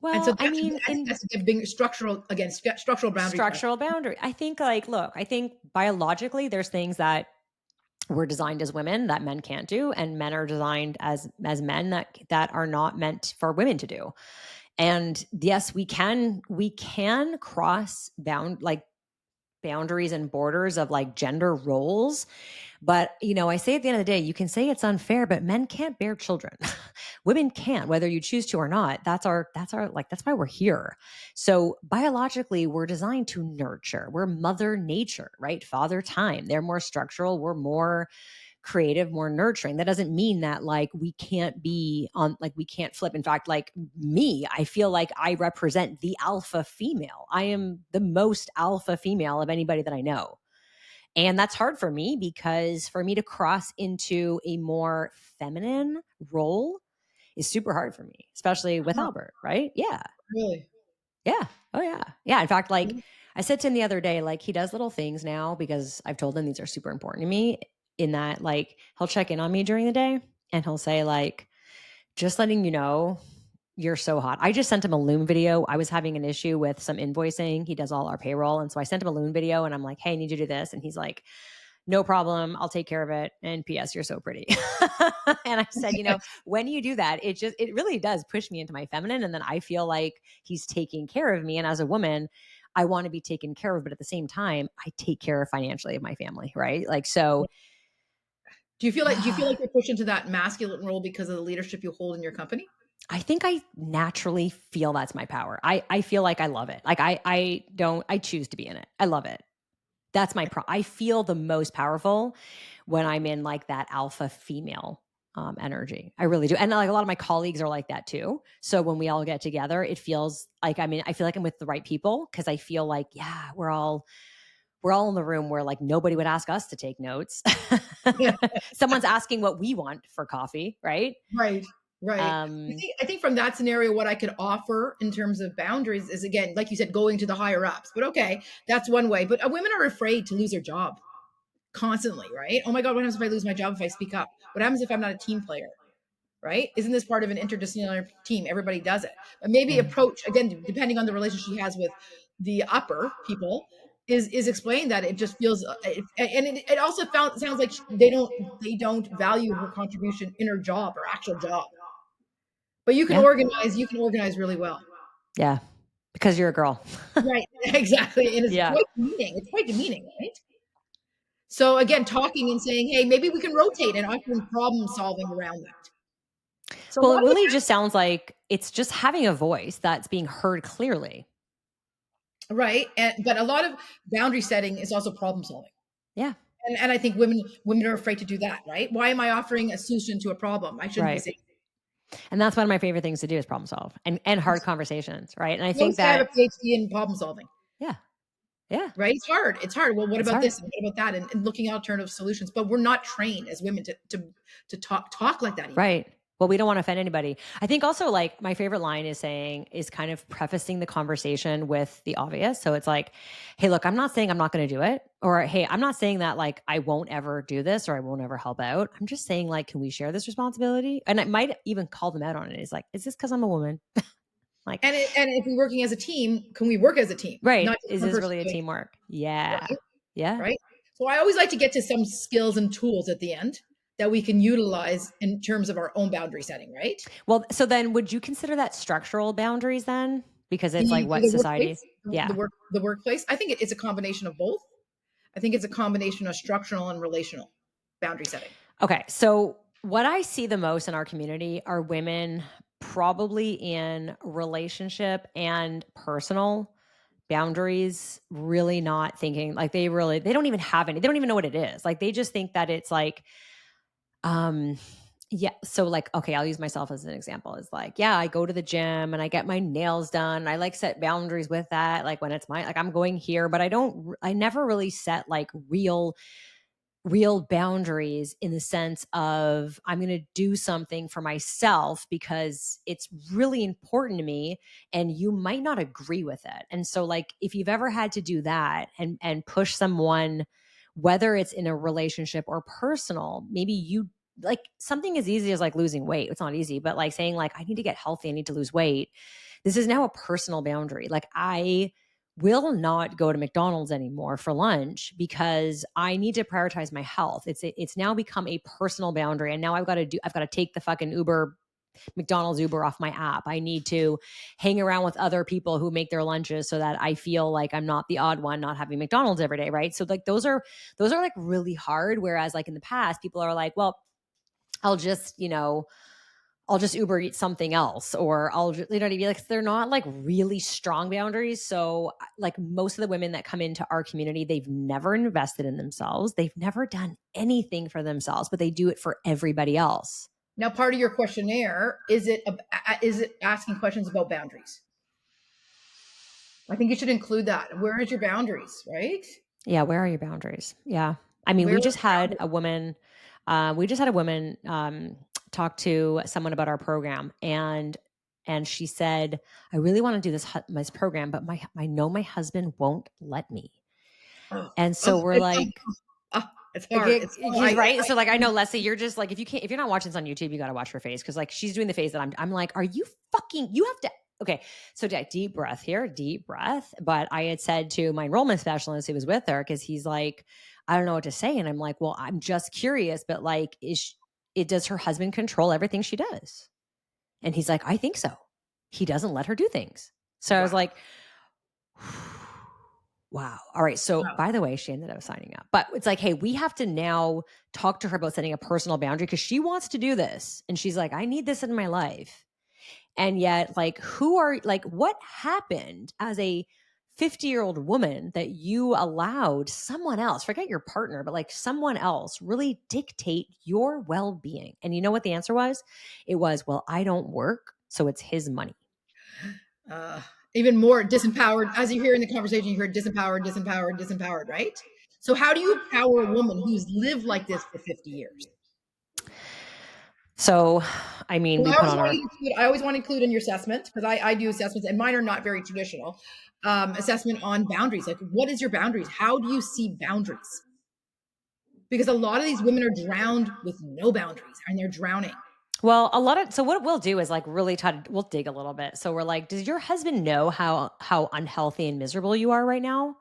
And so well, I mean, I think in that's a big structural against structural boundary question. structural boundary, I think like, look, I think biologically there's things that we're designed as women that men can't do, and men are designed as men that are not meant for women to do. And yes, we can cross boundaries and borders of like gender roles. But, I say at the end of the day, you can say it's unfair, but men can't bear children. Women can, whether you choose to or not. That's why we're here. So biologically, we're designed to nurture. We're mother nature, right? Father time. They're more structural. We're more creative, more nurturing. That doesn't mean that like we can't be on, like we can't flip. In fact, like me, I feel like I represent the alpha female. I am the most alpha female of anybody that I know. And that's hard for me because for me to cross into a more feminine role is super hard for me, especially with Huh, Albert, right? Yeah. really? Yeah. Oh, yeah. Yeah. In fact, like Mhm. I said to him the other day, like he does little things now because I've told him these are super important to me, in that like he'll check in on me during the day and he'll say, like, just letting you know, you're so hot. I just sent him a Loom video. I was having an issue with some invoicing. He does all our payroll. And so I sent him a Loom video and I'm like, hey, I need you to do this. And he's like, no problem. I'll take care of it. And PS, you're so pretty. And I said, when you do that, it really does push me into my feminine. And then I feel like he's taking care of me. And as a woman, I want to be taken care of. But at the same time, I take care of financially of my family. Right. Like, so Do you feel like you're pushed into that masculine role because of the leadership you hold in your company? I think I naturally feel that's my power. I feel like I love it. Like I choose to be in it. I love it. That's I feel the most powerful when I'm in like that alpha female energy. I really do. And like a lot of my colleagues are like that too. So when we all get together, it feels like, I feel like I'm with the right people because I feel like, yeah, we're all in the room where like nobody would ask us to take notes. Someone's asking what we want for coffee, right? Right, right. I Um, think I think from that scenario, what I could offer in terms of boundaries is, again, like you said, going to the higher ups. But okay, that's one way. But women are afraid to lose their job constantly, right? Oh my God, what happens if I lose my job if I speak up? What happens if I'm not a team player? Right? Isn't this part of an interdisciplinary team? Everybody does it. But maybe yeah. approach, again, depending on the relationship she has with the upper people, is explain that it just feels, and it also sounds like they don't value her contribution in her job, her actual job. But Yeah. you can organize really well. Yeah. Because you're a girl. Right. Exactly. And it's Yeah. quite demeaning. It's quite demeaning, right? So again, talking and saying, hey, maybe we can rotate and offering problem solving around that. So Well, it what would really just sounds like it's just having a voice that's being heard clearly. right? And but a lot of boundary setting is also problem solving. Yeah. And I think women are afraid to do that, right? Why am I offering a solution to a problem? I shouldn't be Right. saying. And that's one of my favorite things to do is problem solve and hard conversations. Right. And I You always think say I have a that, PhD in problem solving, yeah. Yeah. right? It's hard. It's hard. Well, what It's about hard. this and what about that? And looking at alternative solutions. But we're not trained as women to talk like that even. Right. Well, we don't want to offend anybody. I think also like my favorite line is kind of prefacing the conversation with the obvious. So it's like, hey, look, I'm not saying I'm not going to do it. Or hey, I'm not saying that like I won't ever do this or I won't ever help out. I'm just saying like, can we share this responsibility? And I might even call them out on it. It's like, is this because I'm a woman? Like, And if we're working as a team, can we work as a team, right. not just Is one this person really a doing teamwork? it, Yeah. right? Yeah. Right? So I always like to get to some skills and tools at the end that we can utilize in terms of our own boundary setting, right? Well, so then would you consider that structural boundaries then? Because it's like what The society, workplace, yeah. the workplace. I think it's a combination of both. I think it's a combination of structural and relational boundary setting. Okay. So what I see the most in our community are women probably in relationship and personal boundaries, really not thinking like they don't even have any, they don't even know what it is. Like they just think that it's like, um, yeah. So like, okay, I'll use myself as an example. Is like, yeah, I go to the gym and I get my nails done. I like set boundaries with that. Like when it's like I'm going here, but I never really set like real boundaries in the sense of I'm going to do something for myself because it's really important to me and you might not agree with it. And so like if you've ever had to do that and push someone, whether it's in a relationship or personal, maybe you like something as easy as like losing weight. It's not easy, but like saying like I need to get healthy, I need to lose weight. This is now a personal boundary. Like I will not go to McDonald's anymore for lunch because I need to prioritize my health. It's now become a personal boundary, and now I've got to take the fucking McDonald's Uber off my app. I need to hang around with other people who make their lunches so that I feel like I'm not the odd one not having McDonald's every day, right? So like those are like really hard, whereas like in the past people are like, well, I'll just, I'll just Uber eat something else, or I'll just, you know what I mean? Like they're not like really strong boundaries. So like most of the women that come into our community, they've never invested in themselves. They've never done anything for themselves, but they do it for everybody else. Now, part of your questionnaire, is it asking questions about boundaries? I think you should include that. Where is your boundaries, right? Yeah, where are your boundaries? Yeah. I mean, Where we are just the had boundaries? a woman, talk to someone about our program, and she said, "I really want to do this program, but I know my husband won't let me." Oh, And so oh, we're like, it's hard. It's hard. he's right. So like, I know, Leslie, you're just like, if you're not watching this on YouTube, you got to watch her face. Cause like, she's doing the face that I'm like, are you you have to, okay. So deep breath here, deep breath. But I had said to my enrollment specialist who was with her, cause he's like, I don't know what to say. And I'm like, well, I'm just curious, but like, does her husband control everything she does? And he's like, I think so. He doesn't let her do things. So I was Wow. like, wow. All right. So, Wow. by the way, she ended up signing up. But it's like, hey, we have to now talk to her about setting a personal boundary because she wants to do this. And she's like, I need this in my life. And yet, like, what happened as a 50-year-old woman that you allowed someone else, forget your partner, but like someone else really dictate your well being? And you know what the answer was? It was, well, I don't work. So it's his money. uh, Even more disempowered. As you hear in the conversation, you heard disempowered, disempowered, disempowered, right? So, how do you empower a woman who's lived like this for 50 years? So, I mean, So we I put always on want our you to include, I always want to include in your assessment, because I do assessments and mine are not very traditional. Assessment on boundaries. Like, what is your boundaries? How do you see boundaries? Because a lot of these women are drowned with no boundaries and they're drowning. Well, so what we'll do is like really we'll dig a little bit. So we're like, does your husband know how unhealthy and miserable you are right now?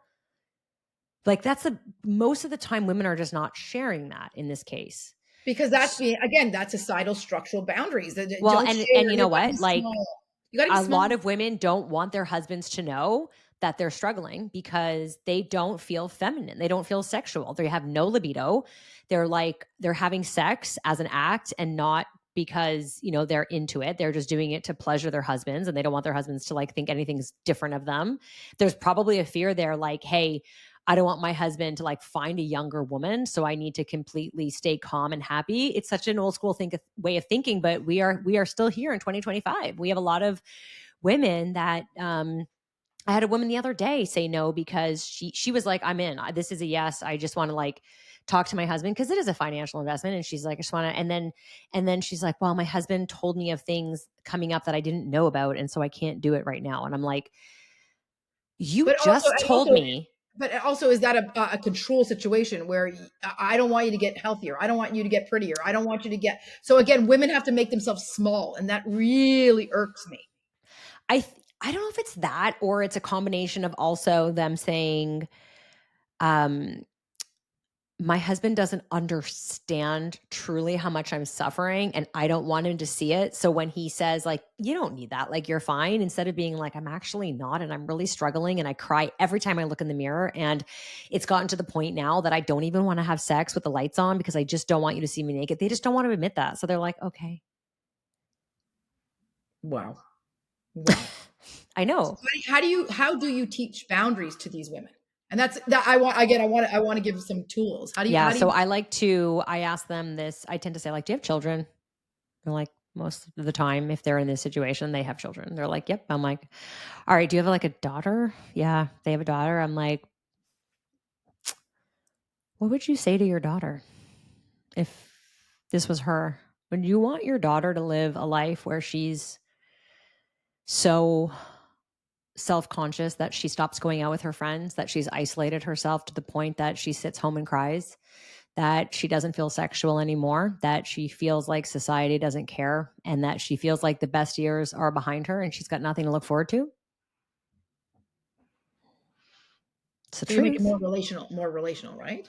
Like that's the most of the time women are just not sharing that in this case. Because that's being, again, that's societal structural boundaries. Well, Don't and share. you You know gotta be what? Like small. You gotta be a small. lot of women don't want their husbands to know that they're struggling because they don't feel feminine. They don't feel sexual. They have no libido. They're having sex as an act and not because, they're into it. They're just doing it to pleasure their husbands and they don't want their husbands to like think anything's different of them. There's probably a fear there like, hey, I don't want my husband to like find a younger woman, so I need to completely stay calm and happy. It's such an old school way of thinking, but we are still here in 2025. We have a lot of women that I had a woman the other day say no because she was like, I'm in. This is a yes. I just want to like talk to my husband because it is a financial investment. And she's like, I just want to. And then she's like, well, my husband told me of things coming up that I didn't know about, and so I can't do it right now. And I'm like, you But also, just told me. but also, is that a control situation where I don't want you to get healthier? I don't want you to get prettier. I don't want you to get. So again, women have to make themselves small, and that really irks me. I don't know if it's that or it's a combination of also them saying, um, my husband doesn't understand truly how much I'm suffering and I don't want him to see it. So when he says like, you don't need that, like you're fine, instead of being like, I'm actually not and I'm really struggling and I cry every time I look in the mirror, and it's gotten to the point now that I don't even want to have sex with the lights on because I just don't want you to see me naked. They just don't want to admit that. So they're like, okay. Wow. Wow. I So know. how do you teach boundaries to these women? And that's that I want to give some tools. How do you Yeah. how do you So I ask them this. I tend to say, like, do you have children? They're like, most of the time, if they're in this situation, they have children. They're like, yep. I'm like, all right, do you have like a daughter? Yeah, they have a daughter. I'm like, what would you say to your daughter if this was her? Would you want your daughter to live a life where she's so self conscious that she stops going out with her friends, that she's isolated herself to the point that she sits home and cries, that she doesn't feel sexual anymore, that she feels like society doesn't care, and that she feels like the best years are behind her and she's got nothing to look forward to? It's the So you make it truth. more relational, right?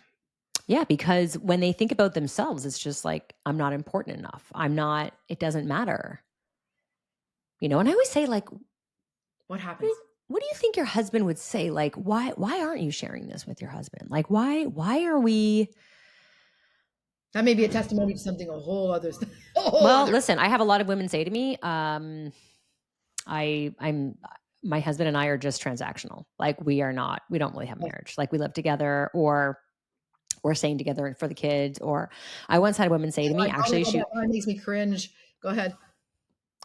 Yeah, because when they think about themselves, it's just like, I'm not important enough. I'm not, it doesn't matter. And I always say, like, What what do happens? what do you think your husband would say? Like, why aren't you sharing this with your husband? Like, why are we That may be a testimony to something a whole other a whole Well, other. listen, I have a lot of women say to me, I'm my husband and I are just transactional. Like we don't really have marriage. Like we live together or we're staying together for the kids. Or I once had a woman say to me, Oh my actually, God, that she line makes me cringe. Go ahead.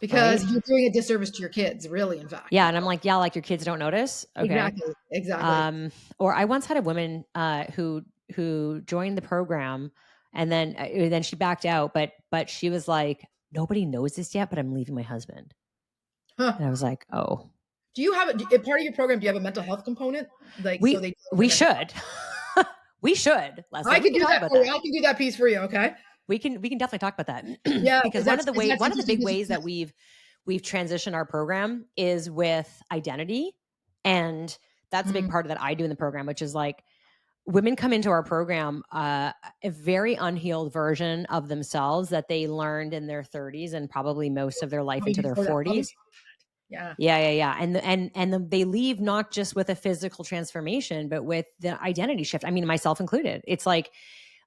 Because right? you're doing a disservice to your kids, really, in fact. Yeah. And I'm like, yeah, like your kids don't notice. Okay. Exactly. Exactly. Or I once had a woman who joined the program and then she backed out, but she was like, nobody knows this yet, but I'm leaving my husband. Huh. And I was like, oh, Do you have a part of your program? Do you have a mental health component? Like, so we they deal with we their mental health? should. We should, I Leslie. We can can do talk that about for you. that. I can do that piece for you. Okay. We can definitely talk about that. Yeah, Because because that's one of the interesting. big ways that we've transitioned our program is with identity. And that's a big Mm, part of that I do in the program, which is like women come into our program a very unhealed version of themselves that they learned in their 30s and probably most of their life probably into their before that. Probably. 40s. Yeah. Yeah, yeah, yeah. They leave not just with a physical transformation, but with the identity shift. I mean, myself included. It's like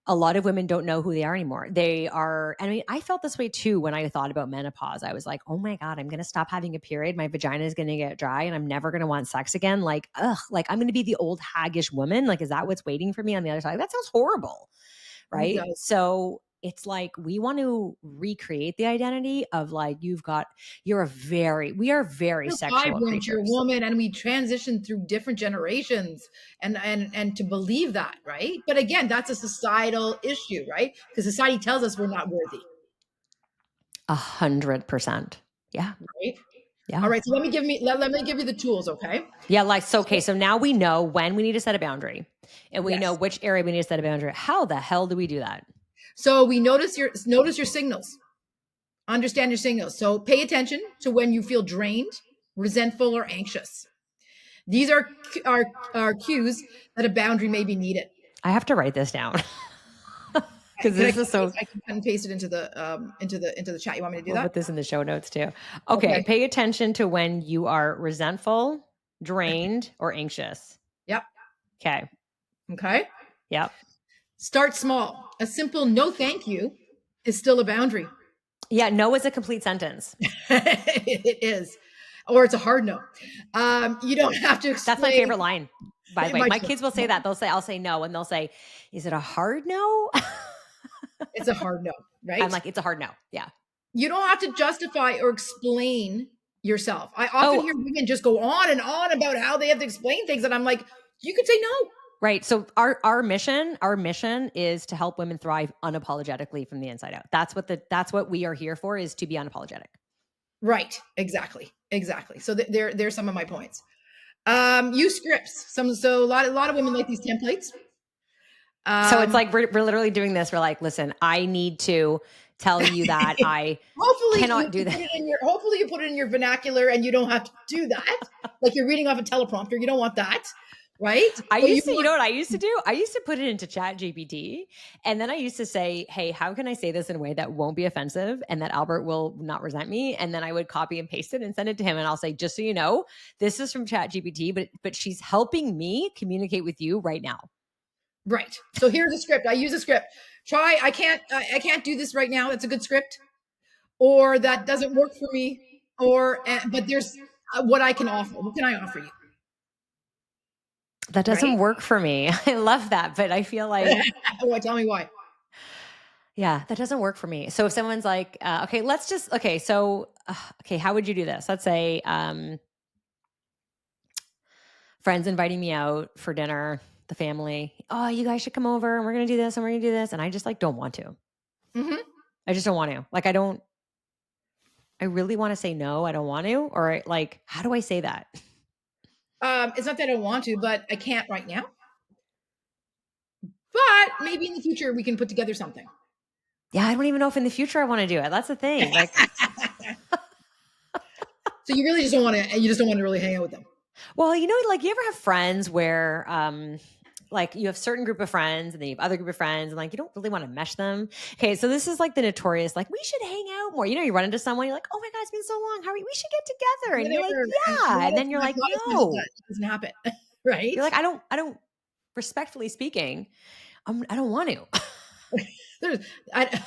a lot of women don't know who they are anymore. They are, I mean, I felt this way too when I thought about menopause. I was like, oh my God, I'm going to stop having a period. My vagina is going to get dry and I'm never going to want sex again. Like, ugh, like I'm going to be the old haggish woman. Like, is that what's waiting for me on the other side? That sounds horrible. It Right. does. So it's like we want to recreate the identity of like, we are very You're sexual vibrant. You're a creatures. woman, and we transition through different generations, and to believe that, right? But again, that's a societal issue, right? Because society tells us we're not worthy, 100%. Yeah. right? All Yeah. right. So let me give you the tools, okay? Yeah, like so. Okay, so now we know when we need to set a boundary, and we know Yes. which area we need to set a boundary. How the hell do we do that? So we notice your signals. Understand your signals. So pay attention to when you feel drained, resentful, or anxious. These are cues that a boundary may be needed. I have to write this down because Can I, this is so. I can cut and paste it into the chat. You want me to do We'll that? put this in the show notes too. Okay, Okay. pay attention to when you are resentful, drained, or anxious. Yep. Okay. Okay. Yep. Start small. A simple no thank you is still a boundary. Yeah. No is a complete sentence. It is. Or it's a hard no. You don't have to That's my explain. favorite line. By the way, My my kids will say that. I'll say no, and they'll say, "Is it a hard no?" It's a hard no, I'm right? like, "It's a hard no." Yeah. You don't have to justify or explain yourself. I often Oh, hear women just go on and on about how they have to explain things, and I'm like, you could say no. right. So our mission is to help women thrive unapologetically from the inside out. That's what we are here for, is to be unapologetic. Right. Exactly. Exactly. So there's some of my points. Use scripts. So a lot of women like these templates. So it's Um, like we're literally doing this. We're like, listen, I need to tell you that I cannot do that. hopefully you put it in your vernacular and you don't have to do that. Like you're reading off a teleprompter. You don't want that, right? I So you used to, you want know what I used to do? I used to put it into Chat GPT, and then I used to say, hey, how can I say this in a way that won't be offensive and that Albert will not resent me? And then I would copy and paste it and send it to him. And I'll say, just so you know, this is from Chat GPT, but she's helping me communicate with you right now. right. So here's a script. I use a script. Try. I can't do this right now. That's a good script. Or that doesn't work for me. Or but there's what I can offer. What can I offer you? That Right. doesn't work for me. I love that, but I feel like, What? Tell me why. yeah, that doesn't work for me. So if someone's like, okay, let's just, okay, so, okay, how would you do this? Let's say, friends inviting me out for dinner, the family. Oh, you guys should come over and we're going to do this and we're going to do this. And I just like don't want to. Hmm. I just don't want to. Like, I really want to say no. I don't want to. Or like, how do I say that? It's not that I don't want to, but I can't right now. But maybe in the future we can put together something. Yeah, I don't even know if in the future I want to do it. That's the thing. Like, So you really just don't want to. You just don't want to really hang out with them. Well, like you ever have friends where like you have certain group of friends and then you have other group of friends and like you don't really want to mesh them. Okay, so this is like the notorious like we should hang out more. You know, you run into someone, you're like, "Oh my god, it's been so long. How are you? We should get together." And you're like, Whatever, and "Yeah." And then you're like, not as much as "No." that doesn't happen, You're right? like, "I don't respectfully speaking, I don't want to." There's I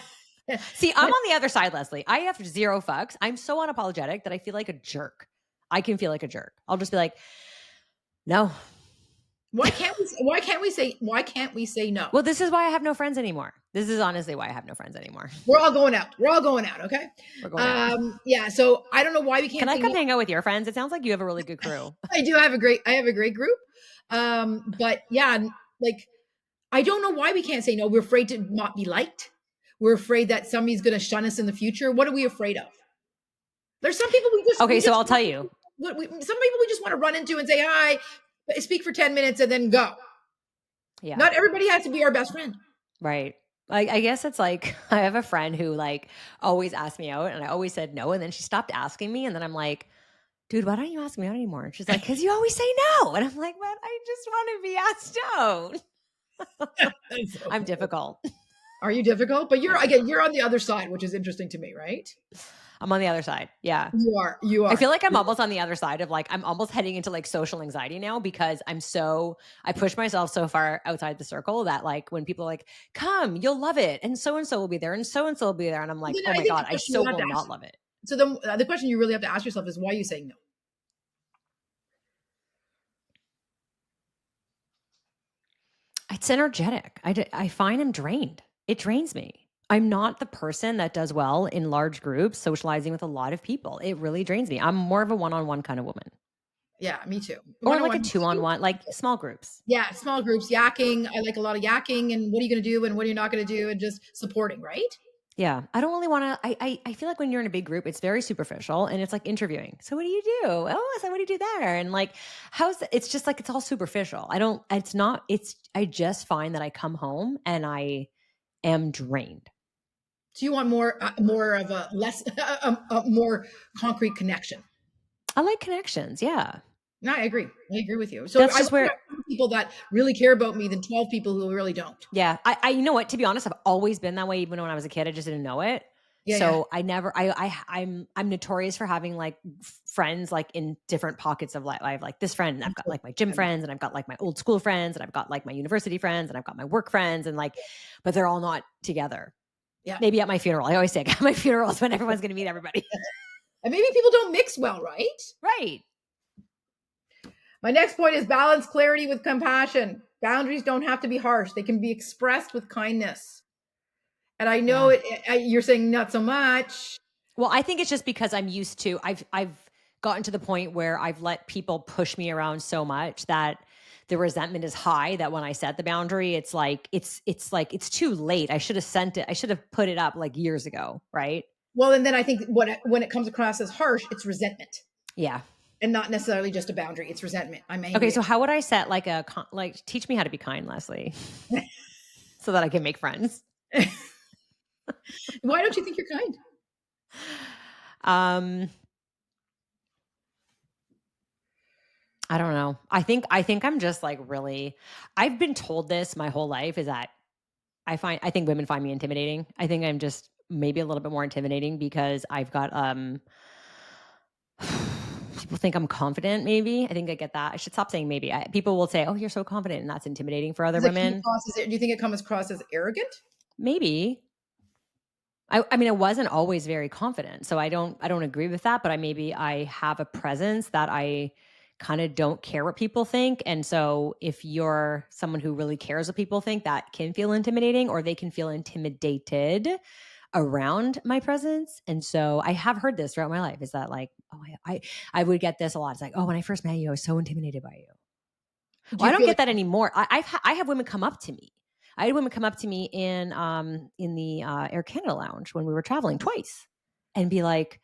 See, I'm on the other side, Leslie. I have zero fucks. I'm so unapologetic that I feel like a jerk. I can feel like a jerk. I'll just be like, "No." why can't we say no? Well, this is why I have no friends anymore. This is honestly why I have no friends anymore. We're all going out. We're all going out, okay? We're going out. Yeah, so I don't know why we Can can't I say no. come hang out with your friends? It sounds like you have a really good crew. I have a great group. But yeah, like I don't know why we can't say no. We're afraid to not be liked. We're afraid that somebody's going to shun us in the future. What are we afraid of? There's some people Okay, so I'll tell you. some people we just want to run into and say hi, speak for 10 minutes and then go. Yeah. Not everybody has to be our best friend. Right. I guess it's like I have a friend who like always asked me out and I always said no. And then she stopped asking me. And then I'm like, dude, why don't you ask me out anymore? And she's like, because you always say no. And I'm like, but I just want to be asked out. I'm difficult. Are you difficult? But you're on the other side, which is interesting to me, right? I'm on the other side. Yeah. You are. I feel like I'm almost on the other side of like, I'm almost heading into like social anxiety now because I push myself so far outside the circle that like when people are like, come, you'll love it. And so will be there. And so will be there. And I'm like, Then oh I my think the God, I question so you have will to ask not love it. So the question you really have to ask yourself is why are you saying no? It's energetic. I find I'm drained. It drains me. I'm not the person that does well in large groups, socializing with a lot of people. It really drains me. I'm more of a one-on-one kind of woman. Yeah, me too. Or like a One-on-one. two-on-one, like small groups. Yeah, small groups, yakking. I like a lot of yakking and what are you going to do and what are you not going to do and just supporting, right? Yeah. I don't really want to I feel like when you're in a big group, it's very superficial and it's like interviewing. So what do you do? Oh, so what do you do there? And like it's just like it's all superficial. I just find that I come home and I am drained. So you want more of a less, a more concrete connection. I like connections. Yeah. No, I agree. I agree with you. So That's I just want where people that really care about me than 12 people who really don't. Yeah, you know what? To be honest, I've always been that way. Even when I was a kid, I just didn't know it. Yeah, yeah. So I never. I'm notorious for having like friends like in different pockets of life. I have like this friend, and I've got like my gym friends, and I've got like my old school friends, and I've got like my university friends, and I've got my work friends, and like, but they're all not together. Yeah. Maybe at my funeral. I always say at my funeral is when everyone's going to meet everybody. And maybe people don't mix well, right? Right. My next point is balance clarity with compassion. Boundaries don't have to be harsh. They can be expressed with kindness. And I know you're saying not so much. Well, I think it's just because I'm used to I've gotten to the point where I've let people push me around so much that the resentment is high that when I set the boundary, it's like it's too late. I should have sent it. I should have put it up like years ago, right? Well, and then I think when it comes across as harsh, it's resentment. Yeah. And not necessarily just a boundary. It's resentment. I'm angry. Okay, so how would I set like teach me how to be kind, Leslie, so that I can make friends? Why don't you think you're kind? I don't know. I think I'm just like really I've been told this my whole life is that I think women find me intimidating. I think I'm just maybe a little bit more intimidating because I've got people think I'm confident maybe. I think I get that. I should stop saying maybe. People will say, "Oh, you're so confident," and that's intimidating for other women. Do you think it comes across as arrogant? Maybe. I mean, I wasn't always very confident, so I don't agree with that. But I have a presence that I kind of don't care what people think, and so if you're someone who really cares what people think, that can feel intimidating, or they can feel intimidated around my presence. And so I have heard this throughout my life: is that like, oh, I would get this a lot. It's like, oh, when I first met you, I was so intimidated by you. Well, I don't get that anymore. I have women come up to me. I had women come up to me in the Air Canada lounge when we were traveling twice and be like,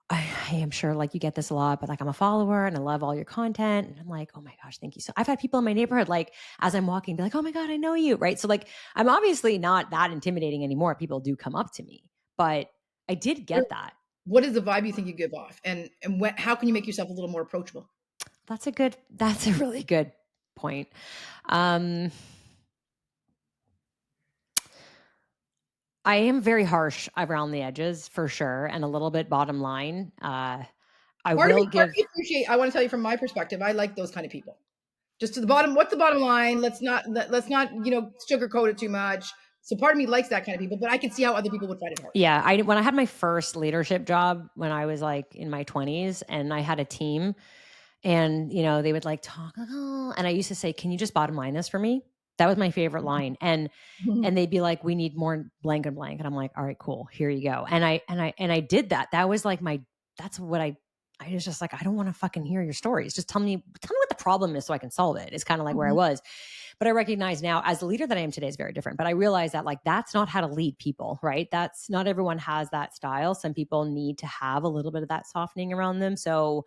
I am sure like you get this a lot, but like I'm a follower and I love all your content. And I'm like, oh my gosh, thank you. So I've had people in my neighborhood, like as I'm walking, be like, oh my God, I know you. Right. So like, I'm obviously not that intimidating anymore. People do come up to me, but I did get that. What is the vibe you think you give off? And how can you make yourself a little more approachable? That's a really good point. Um, I am very harsh around the edges for sure, and a little bit bottom line. I will Part of give me appreciate I wanna tell you from my perspective, I like those kind of people. Just to the bottom, what's the bottom line? Let's not, sugarcoat it too much. So part of me likes that kind of people, but I can see how other people would find it hard. Yeah, I when I had my first leadership job when I was, like, in my 20s and I had a team and, they would, like, talk, "Oh," and I used to say, "Can you just bottom line this for me?" That was my favorite line, and they'd be like, "We need more blank and blank," and I'm like, "All right, cool, here you go," and I did that. That was, like, that's what I was just like, "I don't wanna fucking hear your stories. Just tell me what the problem is so I can solve it." It's kinda like where I Mhm. was. But I recognize now as the leader that I am today is very different. But I realize that like that's not how to lead people, right? That's not everyone has that style. Some people need to have a little bit of that softening around them. So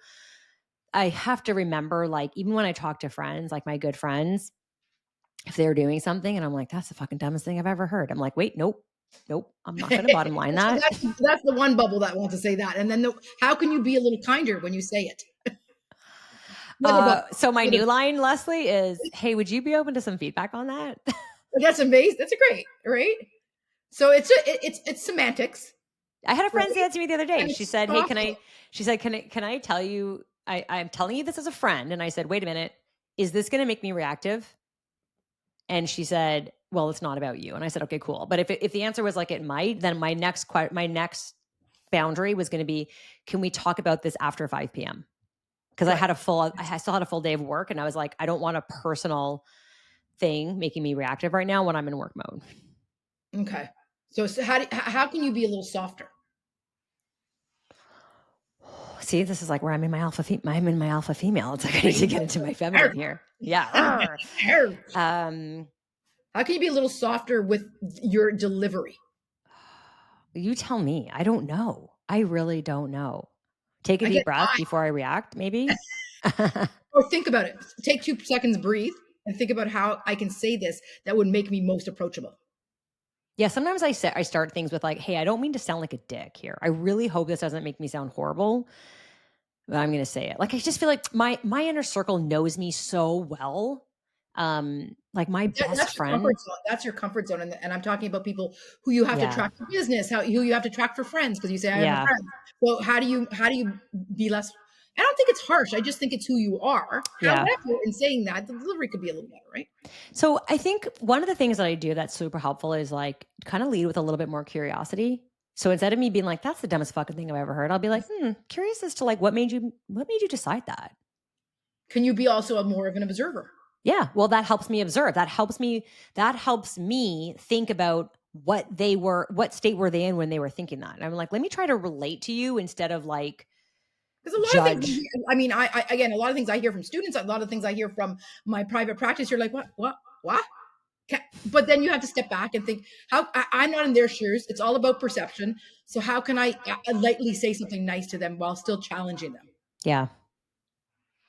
I have to remember, like, even when I talk to friends, like my good friends, if they're doing something and I'm like, that's the fucking dumbest thing I've ever heard. I'm like, wait, nope, nope, I'm not going to bottom line So that. that's the one bubble that wants to say that, and then how can you be a little kinder when you say it? The other bubble. So my The other new line, Leslie, is, hey, would you be open to some feedback on that? That's amazing. That's a great, right? So it's semantics, I had a right? friend say that to me the other day. And She it's said, "Hey, softening. can I tell you I'm telling you this as a friend." And I said, "Wait a minute. Is this going to make me reactive?" And she said, "Well, it's not about you." And I said, "Okay, cool." But if the answer was like it might, then my next boundary was going to be, "Can we talk about this after 5 p.m.?" Because Right. I still had a full day of work and I was like, I don't want a personal thing making me reactive right now when I'm in work mode. Okay. So how can you be a little softer? See, this is like where I'm in my alpha female. It's like I need to get into my Arr. feminine here. Yeah. Arr. Um, How can you be a little softer with your delivery? you tell me. I don't know. I really don't know. Take a I deep get breath before I react, maybe. or think about it. Take 2 seconds, breathe, and think about how I can say this that would make me most approachable. Yeah, sometimes I start things with like, "Hey, I don't mean to sound like a dick here. I really hope this doesn't make me sound horrible, but I'm going to say it." Like I just feel like my inner circle knows me so well. Like my best That's your friend. comfort zone. That's your comfort zone, and I'm talking about people who you have to Yeah. track for business, who you have to track for friends because you say, "I have a Yeah. friend." Well, how do you be less I don't think it's harsh, I just think it's who you are. Yeah. However, in saying that, the delivery could be a little better, right? So I think one of the things that I do that's super helpful is like kind of lead with a little bit more curiosity. So instead of me being like, that's the dumbest fucking thing I've ever heard, I'll be like, curious as to like what made you decide that? Can you be also a more of an observer? Yeah. Well, that helps me observe. That helps me think about what state were they in when they were thinking that. And I'm like, let me try to relate to you instead of like Because a lot of things judge. I mean, again, a lot of things I hear from students, a lot of things I hear from my private practice, you're like, what? But then you have to step back and think, I'm not in their shoes. It's all about perception. So how can I lightly say something nice to them while still challenging them? Yeah.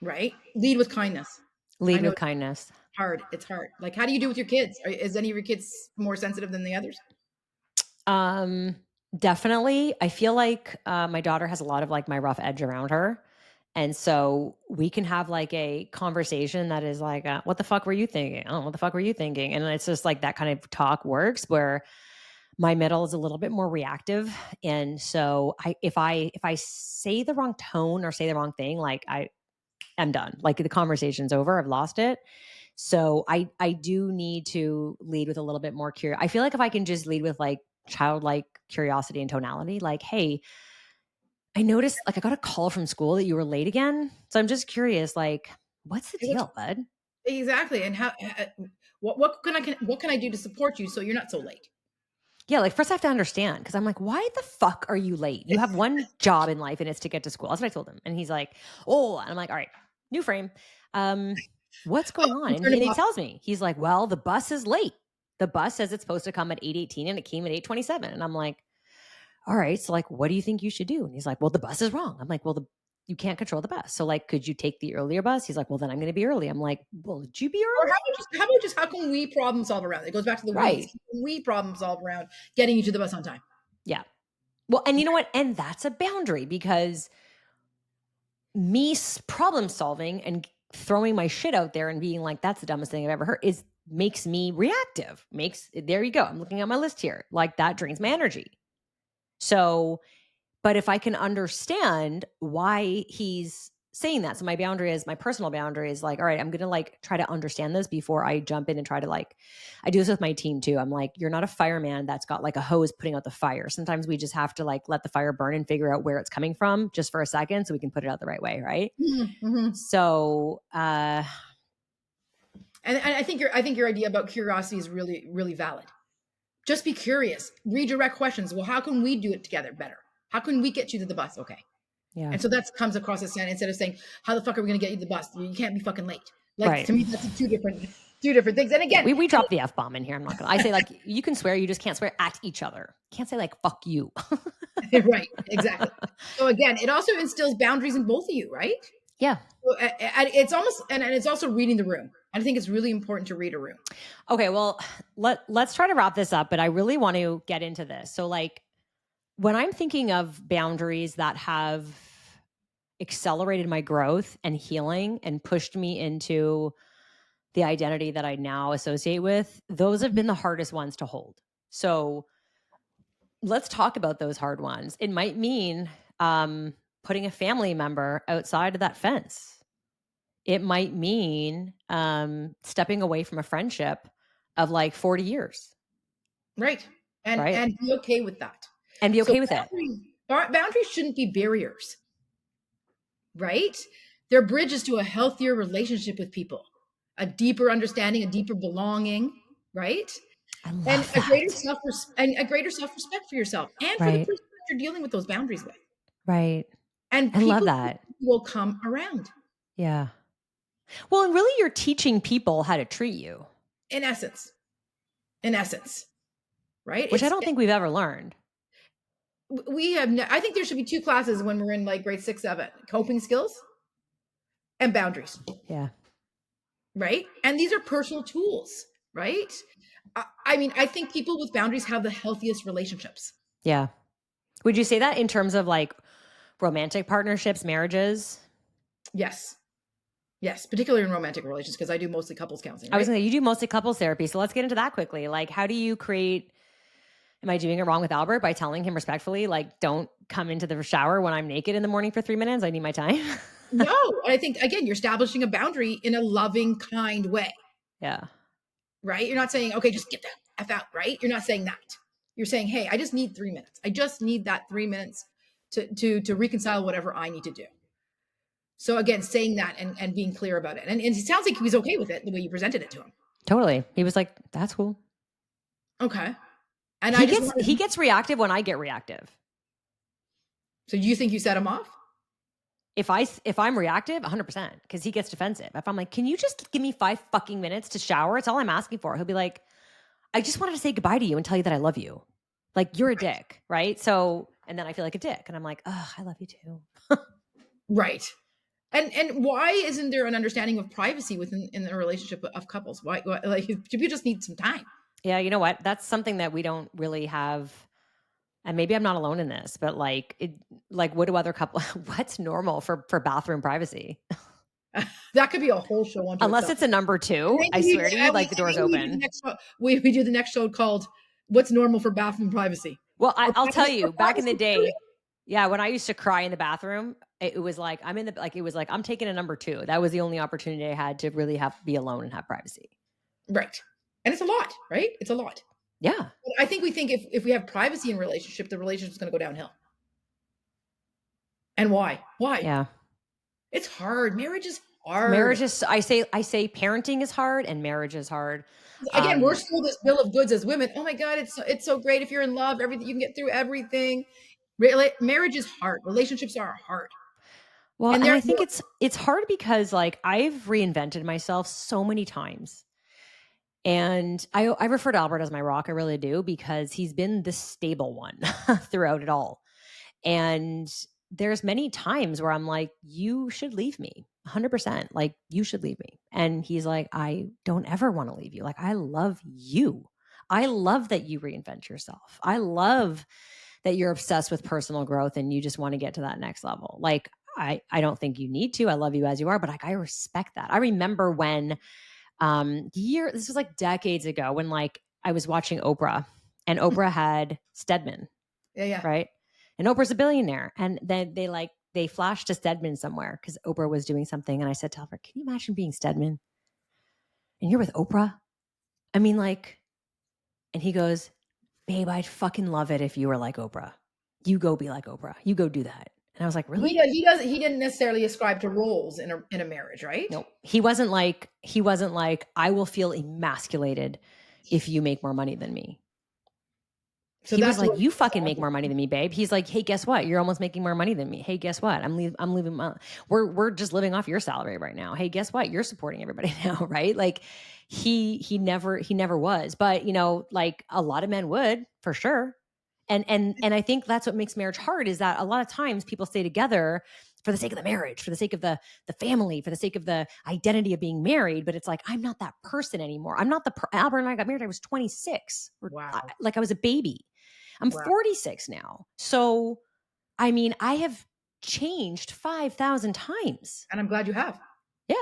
Right? Lead with kindness. I Lead know with it's kindness. hard. It's hard. Like, how do you do with your kids? Is any of your kids more sensitive than the others? Um, Definitely. I feel like my daughter has a lot of like my rough edge around her. And so we can have like a conversation that is like, what the fuck were you thinking? Oh, what the fuck were you thinking? And it's just like that kind of talk works where my middle is a little bit more reactive. And so if I say the wrong tone or say the wrong thing, like I am done. Like the conversation's over. I've lost it. So I do need to lead with a little bit more curious. I feel like if I can just lead with like childlike curiosity and tonality, like, hey, I noticed like I got a call from school that you were late again. So I'm just curious, like, what's the deal, bud? Exactly. And what can I do to support you so you're not so late? Yeah, like first I have to understand because I'm like, why the fuck are you late? You have one job in life and it's to get to school. That's what I told him. And he's like, oh, and I'm like, all right, new frame. Um, what's Oh, going on? I'm And turning he off. tells me, he's like, well, the bus is late. The bus says it's supposed to come at 8:18 and it came at 8:27. And I'm like, all right, so like, what do you think you should do? And he's like, well, the bus is wrong. I'm like, well, you can't control the bus. So like, could you take the earlier bus? He's like, well, then I'm going to be early. I'm like, well, did you be Or early? how can we problem solve around it? It goes back to the we's. Right. How can we problem solve around getting you to the bus on time? Yeah. Well, and you know what? And that's a boundary because me problem solving and throwing my shit out there and being like, that's the dumbest thing I've ever heard is makes me reactive. Makes there you go. I'm looking at my list here. Like that drains my energy. So, but if I can understand why he's saying that, so my personal boundary is like, all right, I'm gonna like try to understand this before I jump in and try to like, I do this with my team too. I'm like, you're not a fireman that's got like a hose putting out the fire. Sometimes we just have to like let the fire burn and figure out where it's coming from just for a second so we can put it out the right way, right? Mhm. So, And I think your idea about curiosity is really, really valid. Just be curious. Redirect questions. Well, how can we do it together better? How can we get you to the bus? Okay. yeah, And so that comes across as instead of saying, "How the fuck are we going to get you to the bus? You can't be fucking late." Like right. to me, that's two different things. And Yeah, again, we drop the F bomb in here. I'm not gonna. I say like you can swear, you just can't swear at each other. Can't say like fuck you. right, exactly. So again, it also instills boundaries in both of you, right? Yeah. So, and it's almost, and it's also reading the room. I think it's really important to read a room. Okay. Well, let's try to wrap this up. But I really want to get into this. So like when I'm thinking of boundaries that have accelerated my growth and healing and pushed me into the identity that I now associate with, those have been the hardest ones to hold. So let's talk about those hard ones. It might mean putting a family member outside of that fence. It might mean stepping away from a friendship of like 40 years, Right. right? And be okay with that. And be So okay with it. boundaries shouldn't be barriers, right? They're bridges to a healthier relationship with people, a deeper understanding, a deeper belonging, right? I And love a greater that. self-respect for yourself and for the Right. person that you're dealing with those boundaries with. Right. And I love people that. will come around Yeah. Well, and really, you're teaching people how to treat you, in essence. In essence, right? which I don't think we've ever learned. We have I think there should be two classes when we're in like grade 6, 7, coping skills and boundaries, Yeah. right? And these are personal tools, right? I mean, I think people with boundaries have the healthiest relationships. Yeah. Would you say that in terms of like romantic partnerships, marriages? Yes. Yes, particularly in romantic relations, because I do mostly couples counseling, I was right? gonna say you do mostly couples therapy, so let's get into that quickly. Like, how do you create? Am I doing it wrong with Albert by telling him respectfully, like, don't come into the shower when I'm naked in the morning for 3 minutes? I need my time. No, I think again, you're establishing a boundary in a loving, kind way, Yeah. right? You're not saying, okay, just get the F out, right? You're not saying that. You're saying, hey, I just need 3 minutes. I just need that 3 minutes to reconcile whatever I need to do. So again, saying that and being clear about it. And it sounds like he was okay with it the way you presented it to him. Totally. He was like, "That's cool." Okay. And I He just gets wanted, he gets reactive when I get reactive. so you think you set him off? If I'm reactive, 100% because he gets defensive. If I'm like, "Can you just give me 5 fucking minutes to shower? It's all I'm asking for." He'll be like, "I just wanted to say goodbye to you and tell you that I love you." Like, "You're a dick," right? So, and then I feel like a dick and I'm like, "Oh, I love you too." Right. And why isn't there an understanding of privacy within in the relationship of couples? Why like people just need some time? Yeah, you know what? That's something that we don't really have, and maybe I'm not alone in this, but like like what do other couple what's normal for bathroom privacy? That could be a whole show unto Unless itself. it's a number And 2, I maybe swear to you, like the door's maybe we do the open. next show. We do the next show called "What's Normal for Bathroom Privacy" Well, or I'll tell or you, back in the privacy period. day, yeah, when I used to cry in the bathroom, it was like I'm in the like it was like I'm taking a number 2. That was the only opportunity I had to really have be alone and have privacy. Right. And it's a lot, right? It's a lot. Yeah. But I think we think if we have privacy in a relationship, the relationship's going to go downhill. And why? Why? Yeah. It's hard. Marriage is hard. Marriage is I say parenting is hard and marriage is hard. Again, we're Um sold this bill of goods as women. Oh my God, it's so great if you're in love. Everything you can get through everything. Really, marriage is hard. Relationships are hard, Well, and and they're I think it's hard because like I've reinvented myself so many times. And I refer to Albert as my rock, I really do, because he's been the stable one throughout it all. And there's many times where I'm like, you should leave me 100%. Like, you should leave me. And he's like, I don't ever want to leave you. Like, I love you. I love that you reinvent yourself. I love that you're obsessed with personal growth and you just want to get to that next level. Like, I don't think you need to. I love you as you are, but like I respect that. I remember when this was like decades ago when like I was watching Oprah and Oprah had Stedman, Yeah, yeah. right? And Oprah's a billionaire. And then they flashed to Stedman somewhere because Oprah was doing something. And I said to her, can you imagine being Stedman and you're with Oprah? I mean, like, and he goes, babe, I'd fucking love it if you were like Oprah. You go be like Oprah. You go do that. And I was like, really? He didn't necessarily ascribe to roles in a marriage, right? Nope. He wasn't like, I will feel emasculated if you make more money than me. So He was that's like, where "You fucking make more money than me, babe." He's like, "Hey, guess what? You're almost making more money than me. Hey, guess what? I'm leaving. We're just living off your salary right now. Hey, guess what? You're supporting everybody now, right?" Like he never was, but like a lot of men would for sure. And I think that's what makes marriage hard is that a lot of times people stay together for the sake of the marriage, for the sake of the family, for the sake of the identity of being married. But it's like I'm not that person anymore. I'm not Albert and I got married. I was 26, wow. like I was a baby. I'm Wow. 46 now. So, I mean, I have changed 5,000 times. And I'm glad you have. Yeah.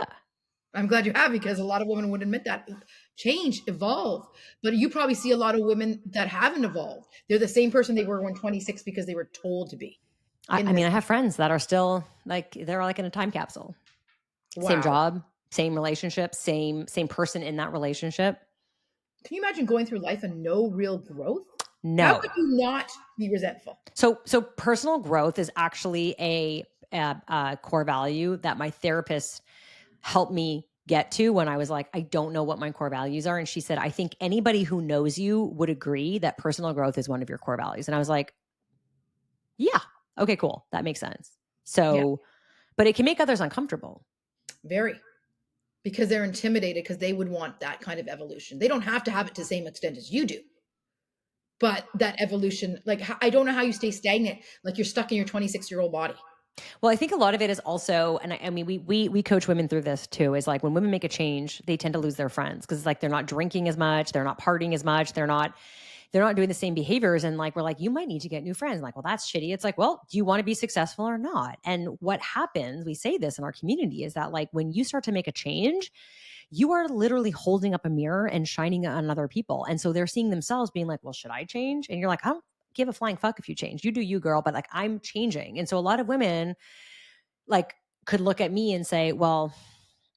I'm glad you have because a lot of women would admit that change, evolve. But you probably see a lot of women that haven't evolved. They're the same person they were when 26 because they were told to be. I In mean, this, I have friends that are still like they're like in a time capsule. Same wow. job, same relationship, same person in that relationship. Can you imagine going through life and no real growth? How No. could you not be resentful? So personal growth is actually a core value that my therapist helped me get to when I was like, I don't know what my core values are. And she said, I think anybody who knows you would agree that personal growth is one of your core values. And I was like, yeah, okay, cool. That makes sense. Yeah, So, but it can make others uncomfortable. very. Because they're intimidated because they would want that kind of evolution. They don't have to have it to the same extent as you do. But that evolution, like I don't know how you stay stagnant, like you're stuck in your 26-year-old body. Well, I think a lot of it is also, and I mean, we coach women through this too. Is like when women make a change, they tend to lose their friends because it's like they're not drinking as much, they're not partying as much, they're not doing the same behaviors. And like we're like, you might need to get new friends. I'm like, well, that's shitty. It's like, well, do you want to be successful or not? And what happens? We say this in our community is that like when you start to make a change, you are literally holding up a mirror and shining it on other people. And so they're seeing themselves being like, well, should I change? And you're like, I don't give a flying fuck if you change. You do you, girl, but like I'm changing. And so a lot of women like could look at me and say, well,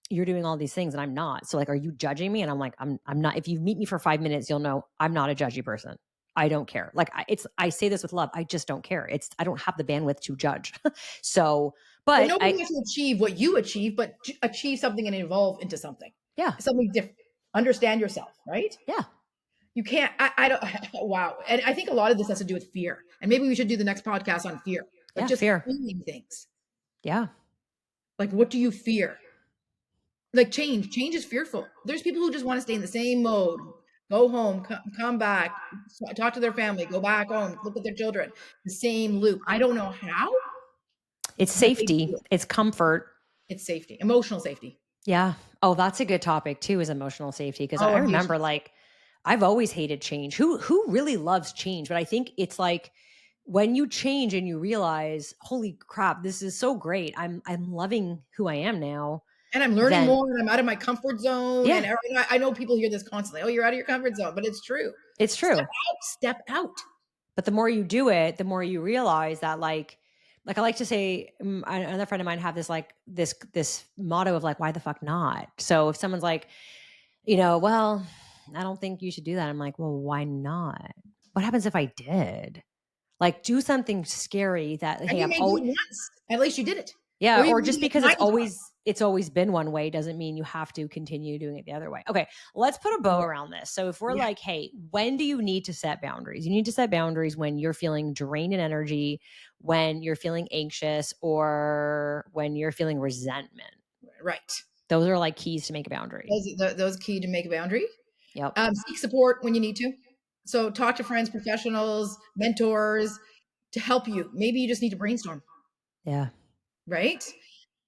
you're doing all these things and I'm not. So like, are you judging me? And I'm like, I'm not. If you meet me for 5 minutes, you'll know I'm not a judgy person. I don't care. Like I say this with love. I just don't care. I don't have the bandwidth to judge. So, Well, but nobody has to achieve what you achieve, but achieve something and evolve into something, yeah, something different. Understand yourself, right? yeah, You can't. I don't. Wow. And I think a lot of this has to do with fear. And maybe we should do the next podcast on fear, like yeah, just fear. feeling things. Yeah. Like, what do you fear? Like change. Change is fearful. There's people who just want to stay in the same mode. Go home, come back, talk to their family, go back home, look at their children. The same loop. I don't know how, It's but they safety. do it. It's comfort. It's safety, emotional safety. Yeah. Oh, that's a good topic too, is emotional safety. Cause Oh, I I'm huge. remember like I've always hated change. Who really loves change? But I think it's like when you change and you realize, holy crap, this is so great. I'm loving who I am now. And I'm learning Then more, and I'm out of my comfort zone. yeah, And I know people hear this constantly. Oh, you're out of your comfort zone, but it's true. it's Step true. out. Step out. But the more you do it, the more you realize that like I like to say, another friend of mine have this motto of like, why the fuck not? So if someone's like, well, I don't think you should do that. I'm like, well, why not? What happens if I did? Like, do something scary that, And hey, you I'm may do always, it once. At least you did it. yeah, Or you or may do just it because 90 times. it's always been one way doesn't mean you have to continue doing it the other way. Okay, let's put a bow Yeah. around this. So if we're Yeah. like, hey, when do you need to set boundaries? You need to set boundaries when you're feeling drained in energy, when you're feeling anxious, or when you're feeling resentment. Right. Those are like keys to make a boundary. Those key to make a boundary. Yep. Seek support when you need to. So talk to friends, professionals, mentors to help you. Maybe you just need to brainstorm, Yeah. right?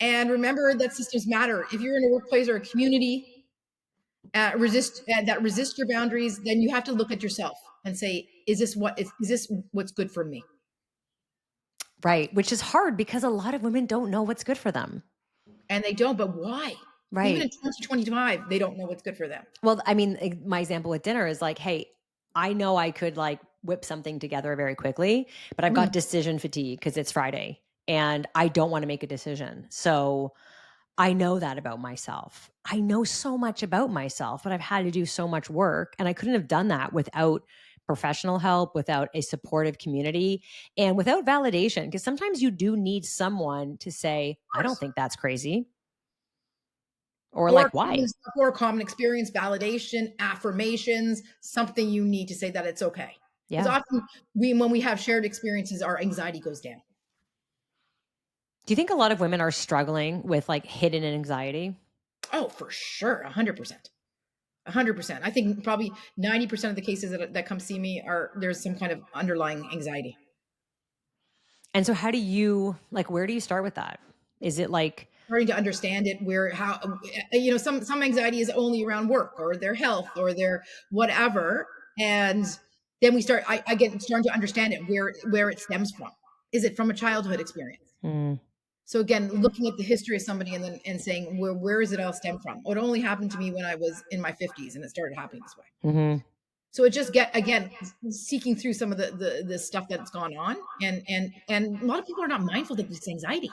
And remember that systems matter. If you're in a workplace or a community that resist your boundaries, then you have to look at yourself and say, is this what's good for me? Right, which is hard because a lot of women don't know what's good for them. And they don't, but why? Even in Right. 2025, they don't know what's good for them. Well, I mean, my example with dinner is like, hey, I know I could like whip something together very quickly, but I've got Mhm. decision fatigue because it's Friday and I don't want to make a decision. So I know that about myself. I know so much about myself, but I've had to do so much work. And I couldn't have done that without professional help, without a supportive community, and without validation. Because sometimes you do need someone to say, Of I don't course. think that's crazy. Or Or like, why? common experience, validation, affirmations, something you need to say that it's okay. Because Yeah. often when we have shared experiences, our anxiety goes down. Do you think a lot of women are struggling with like hidden anxiety? Oh, for sure, 100%. 100%. I think probably 90% of the cases that come see me are there's some kind of underlying anxiety. And so how do you like where do you start with that? Is it like Starting to understand it where how some anxiety is only around work or their health or their whatever, and then I get starting to understand it where it stems from. Is it from a childhood experience? mm, So again, looking at the history of somebody and then saying where is it all stem from? Oh, it only happened to me when I was in my 50s and it started happening this way. mhm. So it just get again seeking through some of the stuff that's gone on, and a lot of people are not mindful that it's anxiety,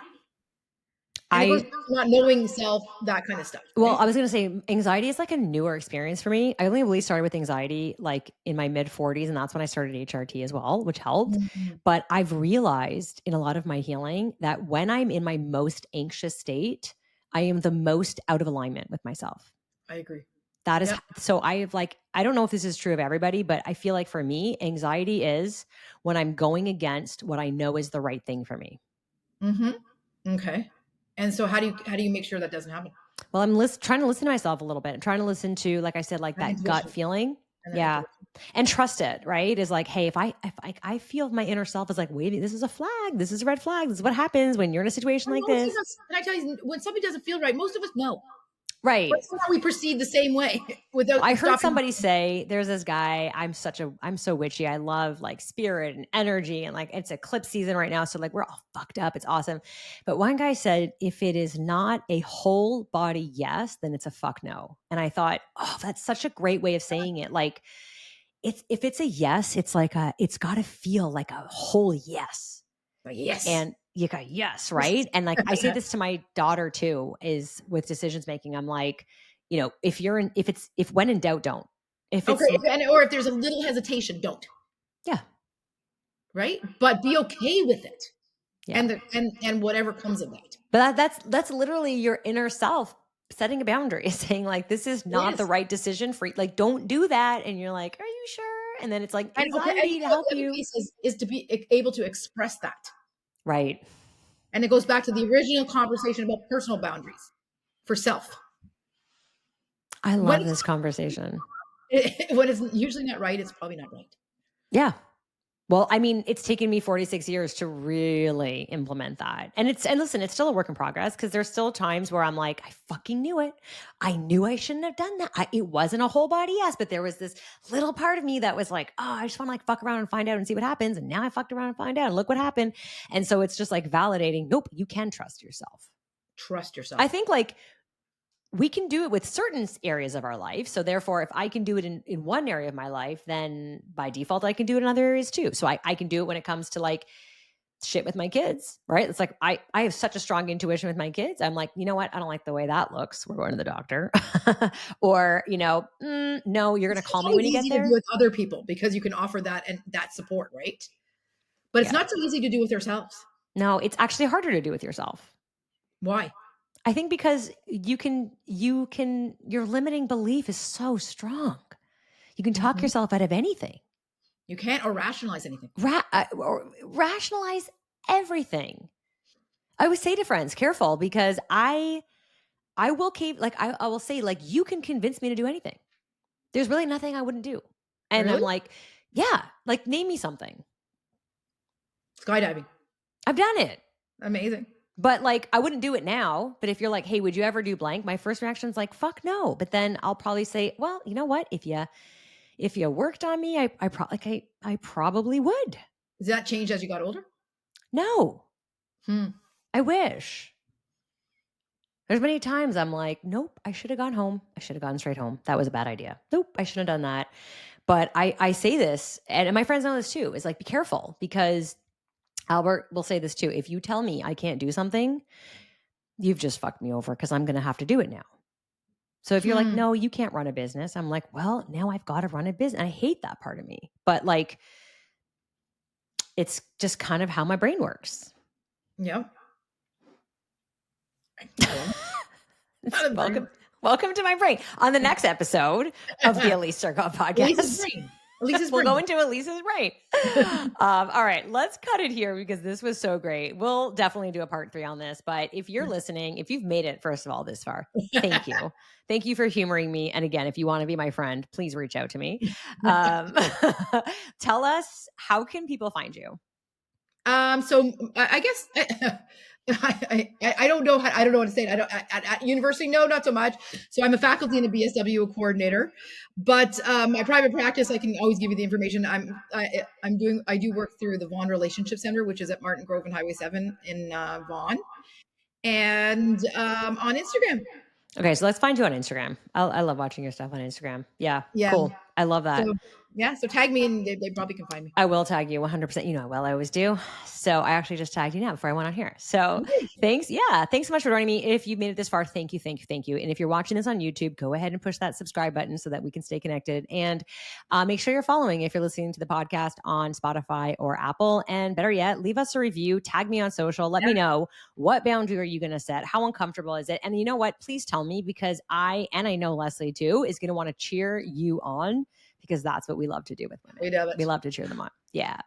and it goes I back to not knowing self, that kind of stuff, Well, right? I was gonna say anxiety is like a newer experience for me. I only really started with anxiety like in my mid 40s, and that's when I started HRT as well, which helped. Mhm. But I've realized in a lot of my healing that when I'm in my most anxious state, I am the most out of alignment with myself. I agree. That is Yep. so I have like I don't know if this is true of everybody, but I feel like for me, anxiety is when I'm going against what I know is the right thing for me. Mhm. Okay. And so how do you make sure that doesn't happen? Well, I'm trying to listen to myself a little bit. I'm trying to listen to, like I said, like That that gut intuition feeling. and that Yeah. intuition. And trust it, right? Is like, hey, if I feel my inner self is like, wait, this is a flag. This is a red flag. This is what happens when you're in a situation And like most of this. us, can I tell you, when something doesn't feel right, most of us know, but Right. somehow we proceed the same way without I heard stopping. somebody say there's this guy. I'm so witchy. I love like spirit and energy and like it's eclipse season right now. So like we're all fucked up. It's awesome. But one guy said if it is not a whole body yes, then it's a fuck no. And I thought, oh, that's such a great way of saying it. Like it's if it's a yes, it's like it's gotta feel like a whole yes. Like, yes. And you got yes, Yes. right? And like I say this to my daughter too, is with decisions making. I'm like, if when in doubt, don't. If Okay, it's or if there's a little hesitation, don't, yeah, right? But be okay with it, yeah. and whatever comes of that. But that's literally your inner self setting a boundary, saying like this is It not the is. right decision for you. Like, don't do that. And you're like, are you sure? And then it's like And okay, and anxiety to help the other you. piece is to be able to express that. Right. And it goes back to the original conversation about personal boundaries for self. I When love this conversation. when it's usually not right, it's probably not right. Yeah. Well, I mean, it's taken me 46 years to really implement that. And listen, it's still a work in progress because there's still times where I'm like, I fucking knew it. I knew I shouldn't have done that. It wasn't a whole body yes, but there was this little part of me that was like, oh, I just want to like fuck around and find out and see what happens. And now I fucked around and find out and look what happened. And so it's just like validating, nope, you can trust yourself. Trust I yourself. think like we can do it with certain areas of our life. So therefore, if I can do it in one area of my life, then by default, I can do it in other areas too. So I can do it when it comes to like shit with my kids, right? It's like I have such a strong intuition with my kids. I'm like, you know what? I don't like the way that looks. We're going to the doctor. Or, no, you're It's going to call me always when you get easy to do there. with other people because you can offer that and that support, right? But it's Yeah. not so easy to do with ourselves. No, it's actually harder to do with yourself. Why? I think because your limiting belief is so strong. You can talk Mhm. yourself out of anything. You can't or rationalize anything. Or rationalize everything. I always say to friends, careful because I will keep like I will say like you can convince me to do anything. There's really nothing I wouldn't do. And I'm Really? like, yeah, like name me something. Skydiving. I've done it. Amazing. But like I wouldn't do it now. But if you're like, hey, would you ever do blank? My first reaction is like, fuck no. But then I'll probably say, well, you know what? If you worked on me, I probably would. Does that change as you got older? No, Hmm. I wish. There's many times I'm like, nope, I should have gone home. I should have gone straight home. That was a bad idea. Nope, I shouldn't have done that. But I say this, and my friends know this too, is like, be careful, because Albert will say this too. If you tell me I can't do something, you've just fucked me over, because I'm going to have to do it now. So if you're like, Hmm. no, you can't run a business, I'm like, well, now I've got to run a business. I hate that part of me. But like, it's just kind of how my brain works. Yep. Well, how does brain welcome, work? welcome to my brain. On the next episode of the Elise Circle Elise's podcast, brain. Elise's we'll go brain. into Elise's brain. All right, let's cut it here, because this was so great. We'll definitely do a part 3 on this. But if you're listening, if you've made it, first of all, this far, thank you. Thank you for humoring me. And again, if you want to be my friend, please reach out to me. Um, tell us, how can people find you? So I guess I don't know how, I don't know what to say. I don't at university, no, not so much. So I'm a faculty and a BSW coordinator, but my private practice, I can always give you the information. I do work through the Vaughan Relationship Center, which is at Martin Grove and Highway 7 in Vaughan, and on Instagram. Okay, so let's find you on Instagram. I love watching your stuff on Instagram. Yeah, Yeah. cool. I love So that. yeah, so tag me and they probably can find me. I will tag you 100%. You know how well I always do. So I actually just tagged you now before I went on here. So Nice. thanks. Yeah. Thanks so much for joining me. If you've made it this far, thank you, thank you, thank you. And if you're watching this on YouTube, go ahead and push that subscribe button so that we can stay connected. And make sure you're following if you're listening to the podcast on Spotify or Apple. And better yet, leave us a review, tag me on social. Let me know, what boundary are you going to set? How uncomfortable is it? And you know what? Please tell me, because I know Leslie too, is going to want to cheer you on, because that's what we love to do with women. We love it. We love to cheer them on. Yeah.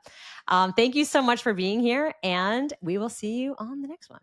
Thank you so much for being here, and we will see you on the next one.